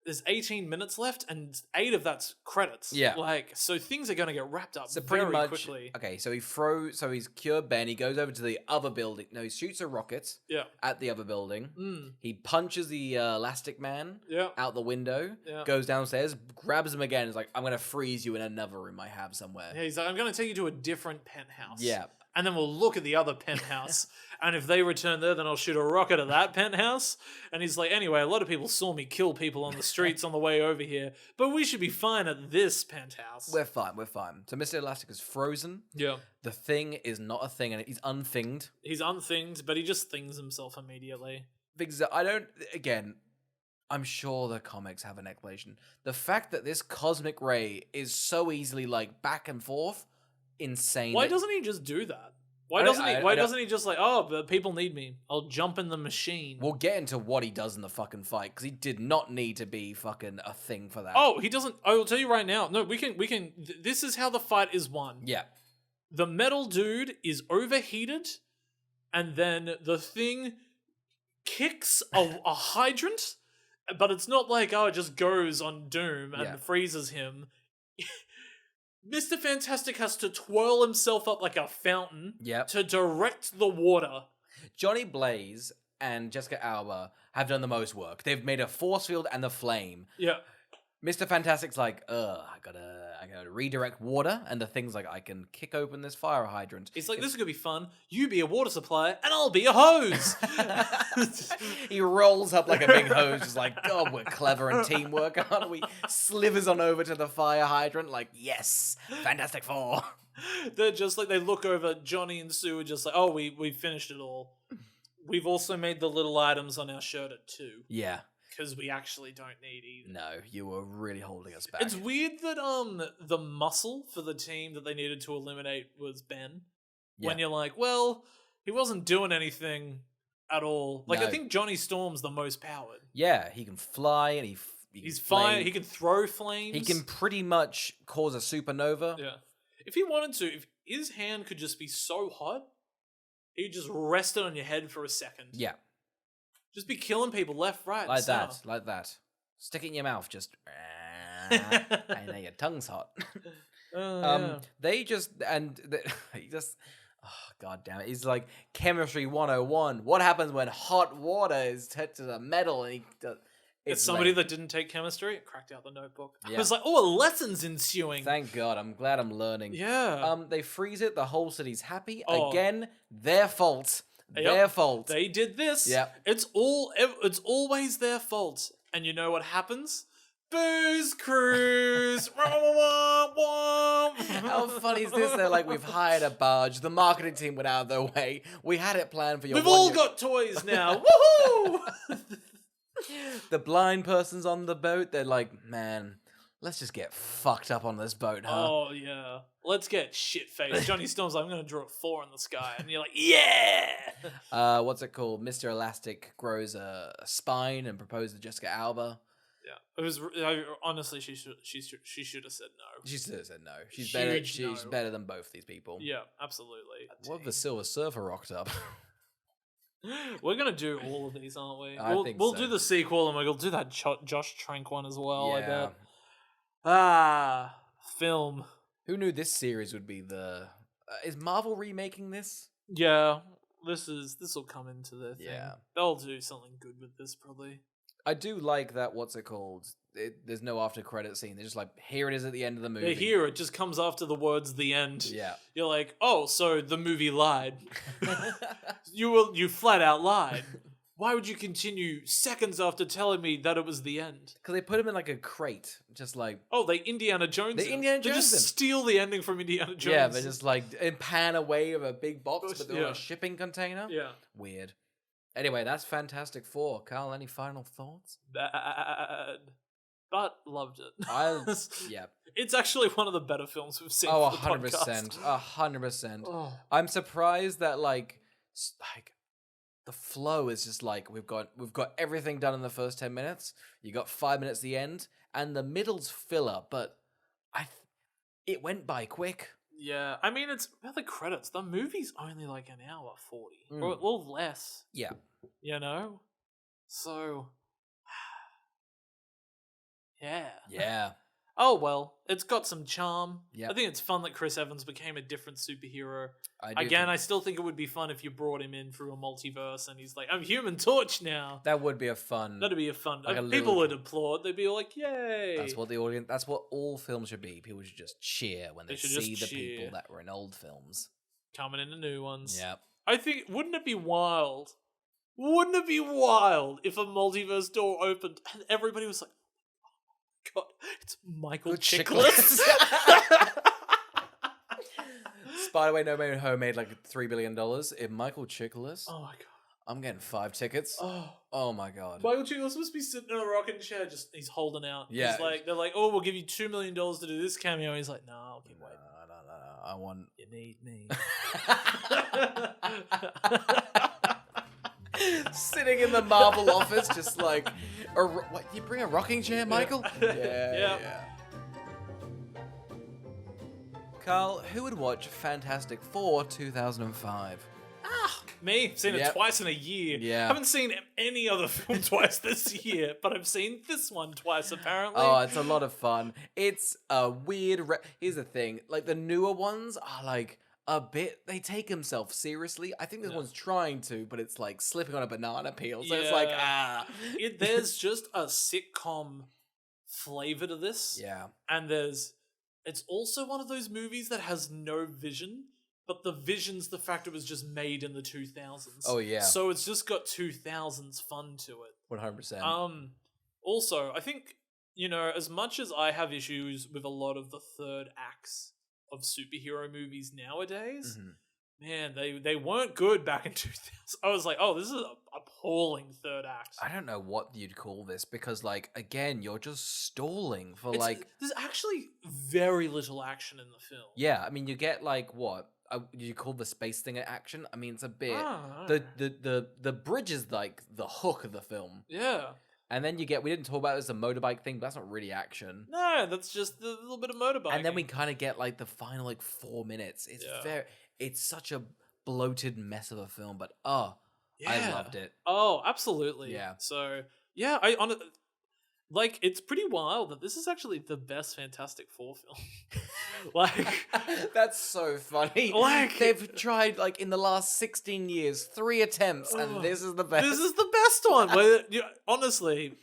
Speaker 1: there's 18 minutes left and 8 of that's credits.
Speaker 2: Yeah.
Speaker 1: Like, so things are going to get wrapped up
Speaker 2: So pretty
Speaker 1: very
Speaker 2: much,
Speaker 1: quickly.
Speaker 2: okay, so he's cured Ben, he goes over to the other building. No, he shoots a rocket
Speaker 1: Yeah.
Speaker 2: at the other building.
Speaker 1: Mm.
Speaker 2: He punches the Elastic Man
Speaker 1: Yeah.
Speaker 2: out the window,
Speaker 1: Yeah.
Speaker 2: goes downstairs, grabs him again, is like, I'm going to freeze you in another room I have somewhere.
Speaker 1: Yeah, he's like, I'm going to take you to a different penthouse.
Speaker 2: Yeah.
Speaker 1: and then we'll look at the other penthouse. And if they return there, then I'll shoot a rocket at that penthouse. And he's like, anyway, a lot of people saw me kill people on the streets on the way over here, but we should be fine at this penthouse.
Speaker 2: We're fine. So Mr. Elastic is frozen.
Speaker 1: Yeah.
Speaker 2: The Thing is not a thing, and he's unthinged.
Speaker 1: He's unthinged, but he just things himself immediately.
Speaker 2: Because I'm sure the comics have an explanation. The fact that this cosmic ray is so easily like back and forth, insane.
Speaker 1: Why doesn't he just do that? Why doesn't he just like, oh, but people need me. I'll jump in the machine.
Speaker 2: We'll get into what he does in the fucking fight, because he did not need to be fucking a thing for that.
Speaker 1: Oh, he doesn't. I will tell you right now. No, we can. This is how the fight is won.
Speaker 2: Yeah.
Speaker 1: The metal dude is overheated, and then the Thing kicks a hydrant, but it's not like, oh, it just goes on Doom and freezes him. Mr. Fantastic has to twirl himself up like a fountain to direct the water.
Speaker 2: Johnny Blaze and Jessica Alba have done the most work. They've made a force field and the flame.
Speaker 1: Yeah.
Speaker 2: Mr. Fantastic's like, I gotta redirect water, and the Thing's like, I can kick open this fire hydrant.
Speaker 1: He's like, this is gonna be fun. You be a water supplier, and I'll be a hose.
Speaker 2: He rolls up like a big hose, just like, God, we're clever and teamwork, aren't we? Slivers on over to the fire hydrant, like, yes, Fantastic Four.
Speaker 1: They're just like, they look over, Johnny and Sue are just like, oh, we finished it all. We've also made the little items on our shirt at 2.
Speaker 2: Yeah.
Speaker 1: Because we actually don't need either.
Speaker 2: No, you were really holding us back.
Speaker 1: It's weird that the muscle for the team that they needed to eliminate was Ben. Yeah. When you're like, well, he wasn't doing anything at all. Like, I think Johnny Storm's the most powered.
Speaker 2: Yeah, he can fly and
Speaker 1: he's fire. He can throw flames.
Speaker 2: He can pretty much cause a supernova.
Speaker 1: Yeah. If he wanted to, if his hand could just be so hot, he'd just rest it on your head for a second.
Speaker 2: Yeah.
Speaker 1: Just be killing people left, right,
Speaker 2: like that. Stick it in your mouth, just. I know your tongue's hot. They just he just. Oh, God damn it! He's like chemistry 101. What happens when hot water is hit to the metal? And
Speaker 1: it's somebody that didn't take chemistry. Cracked out the notebook. Yeah. It was like, oh, a lesson's ensuing.
Speaker 2: Thank God. I'm glad I'm learning.
Speaker 1: Yeah.
Speaker 2: They freeze it. The whole city's happy. Again, their fault. Their fault.
Speaker 1: They did this.
Speaker 2: Yeah.
Speaker 1: It's always their fault. And you know what happens? Booze Cruise.
Speaker 2: How funny is this? They're like, we've hired a barge. The marketing team went out of their way. We had it planned for your.
Speaker 1: We've all got toys now. Woohoo!
Speaker 2: The blind person's on the boat. They're like, man, let's just get fucked up on this boat, huh?
Speaker 1: Oh, yeah. Let's get shit-faced. Johnny Storm's like, I'm going to draw a 4 in the sky. And you're like, yeah!
Speaker 2: What's it called? Mr. Elastic grows a spine and proposes to Jessica Alba.
Speaker 1: Yeah. It was, honestly, she should have said no.
Speaker 2: She should have said no. She's better. She's better than both these people.
Speaker 1: Yeah, absolutely.
Speaker 2: What if the Silver Surfer rocked up?
Speaker 1: We're gonna do all of these, aren't we?
Speaker 2: We'll
Speaker 1: do the sequel, and we'll do that Josh Trank one as well.
Speaker 2: Yeah.
Speaker 1: I bet. Film.
Speaker 2: Who knew this series would be the? Is Marvel remaking this?
Speaker 1: Yeah, this will come into their thing.
Speaker 2: Yeah,
Speaker 1: they'll do something good with this probably.
Speaker 2: I do like that. What's it called? There's no after credit scene. They're just like, here it is at the end of the movie.
Speaker 1: Here it just comes after the words "the end."
Speaker 2: Yeah,
Speaker 1: you're like, oh, so the movie lied. You flat out lied. Why would you continue seconds after telling me that it was the end?
Speaker 2: Because they put him in like a crate, just like...
Speaker 1: Oh, they Indiana Jones
Speaker 2: They Indiana Jones
Speaker 1: just steal the ending from Indiana Jones.
Speaker 2: Yeah, they just like pan away with a big box, but they're on a shipping container.
Speaker 1: Yeah.
Speaker 2: Weird. Anyway, that's Fantastic Four. Carl, any final thoughts?
Speaker 1: Bad. But loved it.
Speaker 2: Yeah.
Speaker 1: It's actually one of the better films we've seen.
Speaker 2: Oh,
Speaker 1: for the 100%.
Speaker 2: 100%.
Speaker 1: Oh.
Speaker 2: I'm surprised that like the flow is just like we've got everything done in the first 10 minutes. You got 5 minutes at the end, and the middle's filler, but it went by quick.
Speaker 1: Yeah, I mean, it's about the credits. The movie's only like an hour 40, or a little less.
Speaker 2: Yeah,
Speaker 1: you know. So,
Speaker 2: yeah.
Speaker 1: Oh well, it's got some charm.
Speaker 2: Yeah,
Speaker 1: I think it's fun that Chris Evans became a different superhero.
Speaker 2: I
Speaker 1: still think it would be fun if you brought him in through a multiverse and he's like, I'm Human Torch now.
Speaker 2: That would be a fun.
Speaker 1: That'd be a fun. Like people would applaud. They'd be like, yay.
Speaker 2: That's what all films should be. People should just cheer when they see the people that were in old films.
Speaker 1: coming into new ones.
Speaker 2: Yeah.
Speaker 1: I think, wouldn't it be wild? Wouldn't it be wild if a multiverse door opened and everybody was like, oh God, it's Michael
Speaker 2: Good
Speaker 1: Chiklis.
Speaker 2: Spider-Way No Way Home made like $3 billion. If Michael Chiklis,
Speaker 1: Oh my God.
Speaker 2: I'm getting 5 tickets.
Speaker 1: Oh.
Speaker 2: Oh my God.
Speaker 1: Michael Chiklis must be sitting in a rocking chair, just he's holding out.
Speaker 2: Yeah.
Speaker 1: He's like, they're like, oh, we'll give you $2 million to do this cameo. And he's like, no, I'll keep waiting.
Speaker 2: No. I want.
Speaker 1: You need me.
Speaker 2: Sitting in the Marvel office, just like, what? You bring a rocking chair, Michael?
Speaker 1: Yeah.
Speaker 2: Carl, who would watch Fantastic Four 2005?
Speaker 1: Me, seen it
Speaker 2: Yep.
Speaker 1: twice in a year.
Speaker 2: Yeah.
Speaker 1: Haven't seen any other film twice this year, but I've seen this one twice apparently.
Speaker 2: Oh, it's a lot of fun. It's a weird. Here's the thing: like the newer ones are like a bit. They take themselves seriously. I think this one's trying to, but it's like slipping on a banana peel. So it's like
Speaker 1: There's just a sitcom flavor to this.
Speaker 2: Yeah.
Speaker 1: And it's also one of those movies that has no vision, but the vision's the fact it was just made in the 2000s.
Speaker 2: Oh yeah.
Speaker 1: So it's just got 2000s fun to it.
Speaker 2: 100%.
Speaker 1: Also, I think, as much as I have issues with a lot of the third acts of superhero movies nowadays, man, they weren't good back in 2000. I was like, oh, this is an appalling third act.
Speaker 2: I don't know what you'd call this because, like, again, you're just stalling for
Speaker 1: There's actually very little action in the film.
Speaker 2: Yeah, I mean, you get like what you call the space thing action. I mean, it's a bit
Speaker 1: Ah.
Speaker 2: the bridge is like the hook of the film,
Speaker 1: Yeah.
Speaker 2: and then we didn't talk about it as a motorbike thing, but that's not really action.
Speaker 1: No, that's just the little bit of motorbike.
Speaker 2: And then we kind of get like the final like 4 minutes. It's such a bloated mess of a film, but I loved it.
Speaker 1: Oh, absolutely.
Speaker 2: Yeah.
Speaker 1: So yeah, it's pretty wild that this is actually the best Fantastic Four film.
Speaker 2: That's so funny.
Speaker 1: Like,
Speaker 2: they've tried like in the last 16 years 3 attempts, and this is the best.
Speaker 1: This is the best one. Where, honestly,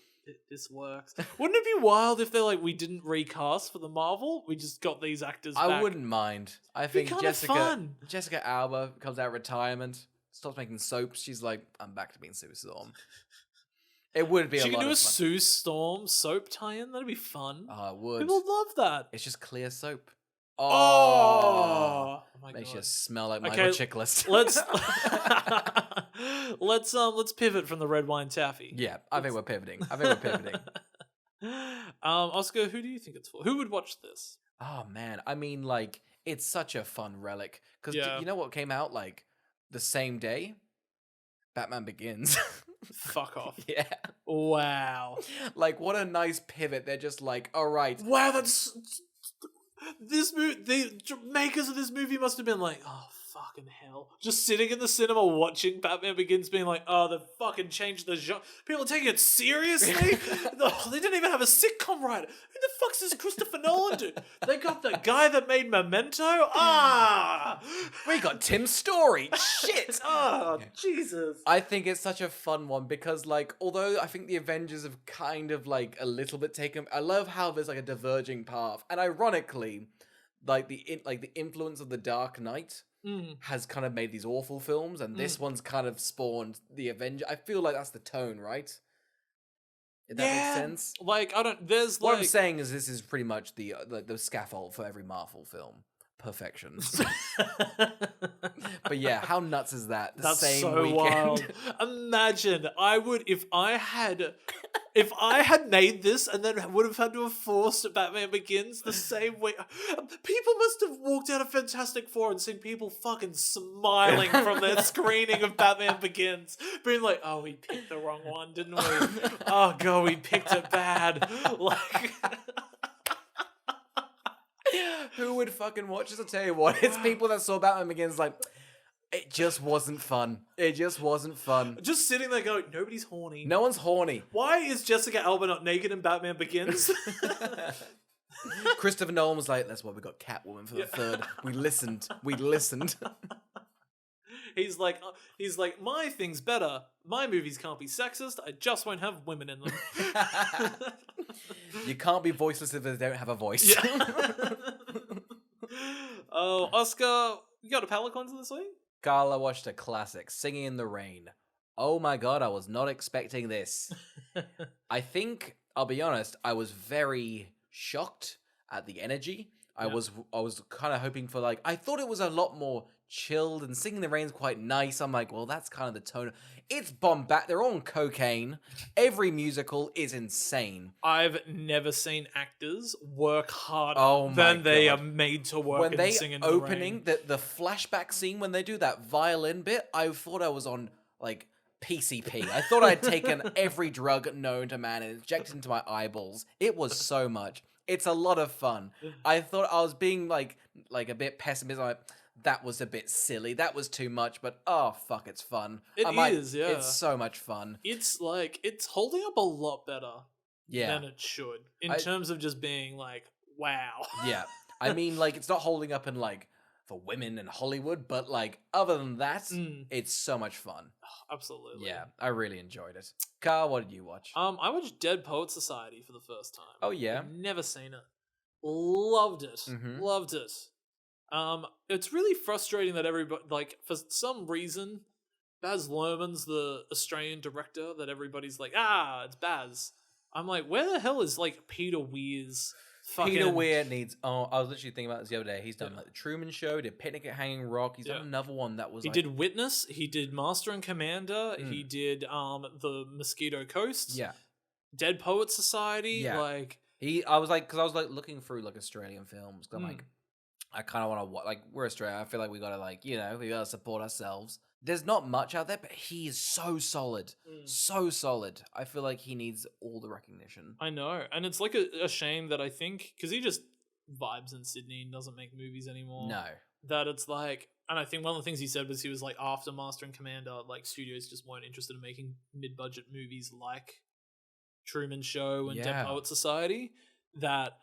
Speaker 1: this works. Wouldn't it be wild if they're like, we didn't recast for the Marvel, we just got these actors back?
Speaker 2: I wouldn't mind. I think
Speaker 1: kind of fun.
Speaker 2: Jessica Alba comes out of retirement, stops making soaps. She's like, I'm back to being Sue Storm. It would be a lot of fun.
Speaker 1: She can do a Sue Storm soap tie-in. That'd be fun.
Speaker 2: Oh, it would.
Speaker 1: People love that.
Speaker 2: It's just clear soap.
Speaker 1: Oh my
Speaker 2: Makes
Speaker 1: God.
Speaker 2: you smell like Michael Chiklis.
Speaker 1: Let's pivot from the red wine taffy.
Speaker 2: Yeah, I think we're pivoting.
Speaker 1: Oscar, who do you think it's for? Who would watch this?
Speaker 2: Oh man, I mean, like, it's such a fun relic because you know what came out like the same day? Batman Begins.
Speaker 1: Fuck off.
Speaker 2: Yeah.
Speaker 1: Wow.
Speaker 2: Like, what a nice pivot. They're just like, all right.
Speaker 1: Wow, that's this movie. The makers of this movie must have been like, oh fucking hell, just sitting in the cinema watching Batman Begins, being like, oh, they fucking changed the genre. People are taking it seriously. They didn't even have a sitcom writer. Who the fuck's this Christopher Nolan dude? They got the guy that made Memento.
Speaker 2: We got Tim Story. Shit.
Speaker 1: Oh, Jesus.
Speaker 2: I think it's such a fun one because, like, although I think the Avengers have kind of like a little bit taken, I love how there's like a diverging path, and ironically, like the influence of the Dark Knight has kind of made these awful films, and this one's kind of spawned the Avenger. I feel like that's the tone, right? If that makes sense.
Speaker 1: Like, I don't. There's
Speaker 2: What
Speaker 1: like.
Speaker 2: I'm saying is this is pretty much the scaffold for every Marvel film. Perfection. But yeah, how nuts is that?
Speaker 1: That's
Speaker 2: same
Speaker 1: so
Speaker 2: weekend.
Speaker 1: wild. Imagine I would if I had made this and then would have had to have forced Batman Begins the same way. People must have walked out of Fantastic Four and seen people fucking smiling from their screening of Batman Begins, being like, "Oh, we picked the wrong one, didn't we? Oh god, we picked it bad." Like.
Speaker 2: Who would fucking watch this? I'll tell you what, it's people that saw Batman Begins like, it just wasn't fun. It just wasn't fun.
Speaker 1: Just sitting there going, nobody's horny.
Speaker 2: No one's horny.
Speaker 1: Why is Jessica Alba not naked in Batman Begins?
Speaker 2: Christopher Nolan was like, that's why we got Catwoman for the third. We listened.
Speaker 1: He's like, my thing's better. My movies can't be sexist. I just won't have women in them.
Speaker 2: You can't be voiceless if they don't have a voice.
Speaker 1: Yeah. Oh, Oscar, You got a palate cleanser this week?
Speaker 2: Carl, I watched a classic, Singing in the Rain. Oh my god, I was not expecting this. I think, I'll be honest, I was very shocked at the energy. I was kind of hoping for like, I thought it was a lot more chilled, and Singing in the Rain's quite nice. I'm like, well, that's kind of the tone. It's bombastic. They're all on cocaine. Every musical is insane.
Speaker 1: I've never seen actors work harder than they are made to work
Speaker 2: when
Speaker 1: in
Speaker 2: they
Speaker 1: Singing in the
Speaker 2: opening
Speaker 1: Rain.
Speaker 2: the flashback scene, when they do that violin bit, I thought I was on like PCP. I thought I'd taken every drug known to man and injected into my eyeballs. It was so much. It's a lot of fun. I thought I was being like a bit pessimistic. Like, that was a bit silly. That was too much. But oh fuck, it's fun.
Speaker 1: It is, yeah.
Speaker 2: It's so much fun.
Speaker 1: It's like it's holding up a lot better
Speaker 2: Yeah.
Speaker 1: than it should in terms of just being like, wow.
Speaker 2: Yeah. I mean, like, it's not holding up in like for women in Hollywood, but like other than that, it's so much fun.
Speaker 1: Absolutely.
Speaker 2: Yeah, I really enjoyed it. Carl, what did you watch?
Speaker 1: I watched Dead Poet Society for the first time.
Speaker 2: Oh yeah,
Speaker 1: I've never seen it. Loved it. Loved it. It's really frustrating that everybody, like, for some reason, Baz Luhrmann's the Australian director that everybody's like, it's Baz. I'm like, where the hell is like Peter Weir's fucking...
Speaker 2: Peter Weir needs... Oh, I was literally thinking about this the other day. He's done like the Truman Show, did Picnic at Hanging Rock. He's done another one that was
Speaker 1: He did Witness. He did Master and Commander. He did the Mosquito Coast.
Speaker 2: Yeah.
Speaker 1: Dead Poet Society.
Speaker 2: Yeah.
Speaker 1: Like...
Speaker 2: I was like looking through like Australian films. I'm like, I kind of want to watch... Like, we're Australia. I feel like we got to like, we got to support ourselves. There's not much out there, but he is so solid. So solid. I feel like he needs all the recognition.
Speaker 1: I know. And it's like a shame that I think, because he just vibes in Sydney and doesn't make movies anymore.
Speaker 2: No.
Speaker 1: That it's like, and I think one of the things he said was he was like, after Master and Commander, like studios just weren't interested in making mid-budget movies like Truman Show and Dead Poet Society. That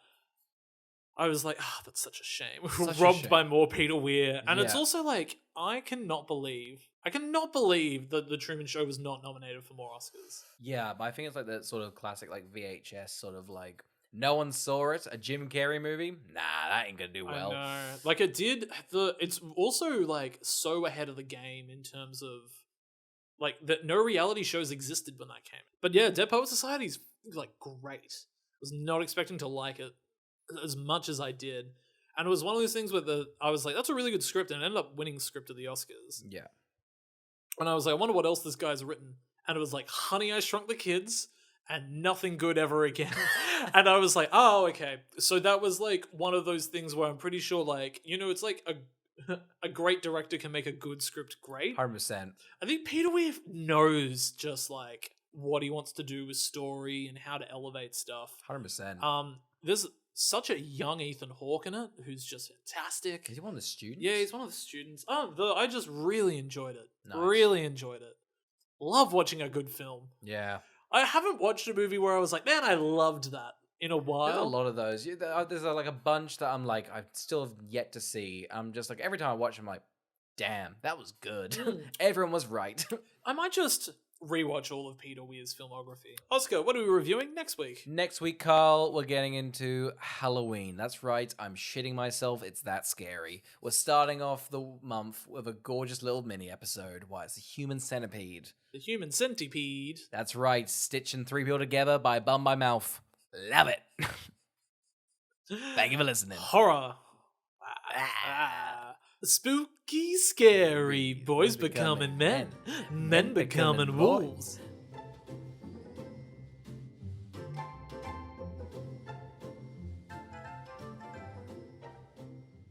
Speaker 1: I was like, that's such a shame. We're robbed by more Peter Weir. And it's also like, I cannot believe that the Truman Show was not nominated for more Oscars.
Speaker 2: Yeah, but I think it's like that sort of classic like VHS sort of like, no one saw it, a Jim Carrey movie? Nah, that ain't gonna do well.
Speaker 1: I know. Like it did, it's also like so ahead of the game in terms of like that no reality shows existed when that came. But yeah, Dead Poet Society's like great. I was not expecting to like it as much as I did. And it was one of those things where I was like, that's a really good script, and it ended up winning script of the Oscars.
Speaker 2: Yeah.
Speaker 1: And I was like, I wonder what else this guy's written. And it was like, Honey, I Shrunk the Kids, and Nothing Good Ever Again. And I was like, oh, okay. So that was like one of those things where I'm pretty sure, like, it's like a great director can make a good script great.
Speaker 2: 100%.
Speaker 1: I think Peter Weir knows just like what he wants to do with story and how to elevate stuff.
Speaker 2: 100%.
Speaker 1: There's such a young Ethan Hawke in it, who's just fantastic.
Speaker 2: Is he one of the students?
Speaker 1: Yeah, he's one of the students. I just really enjoyed it.
Speaker 2: Nice.
Speaker 1: Really enjoyed it. Love watching a good film.
Speaker 2: Yeah.
Speaker 1: I haven't watched a movie where I was like, man, I loved that in a while.
Speaker 2: There's a lot of those. There's like a bunch that I'm like, I still have yet to see. I'm just like, every time I watch, I'm like, damn, that was good. Everyone was right.
Speaker 1: I might just rewatch all of Peter Weir's filmography. Oscar, what are we reviewing next week?
Speaker 2: Next week, Carl, we're getting into Halloween. That's right, I'm shitting myself. It's that scary. We're starting off the month with a gorgeous little mini episode. Why, it's the Human Centipede.
Speaker 1: The Human Centipede.
Speaker 2: That's right, stitching three people together by Bum by Mouth. Love it. Thank you for listening.
Speaker 1: Horror. Spooky, scary, boys becoming men, men becoming wolves.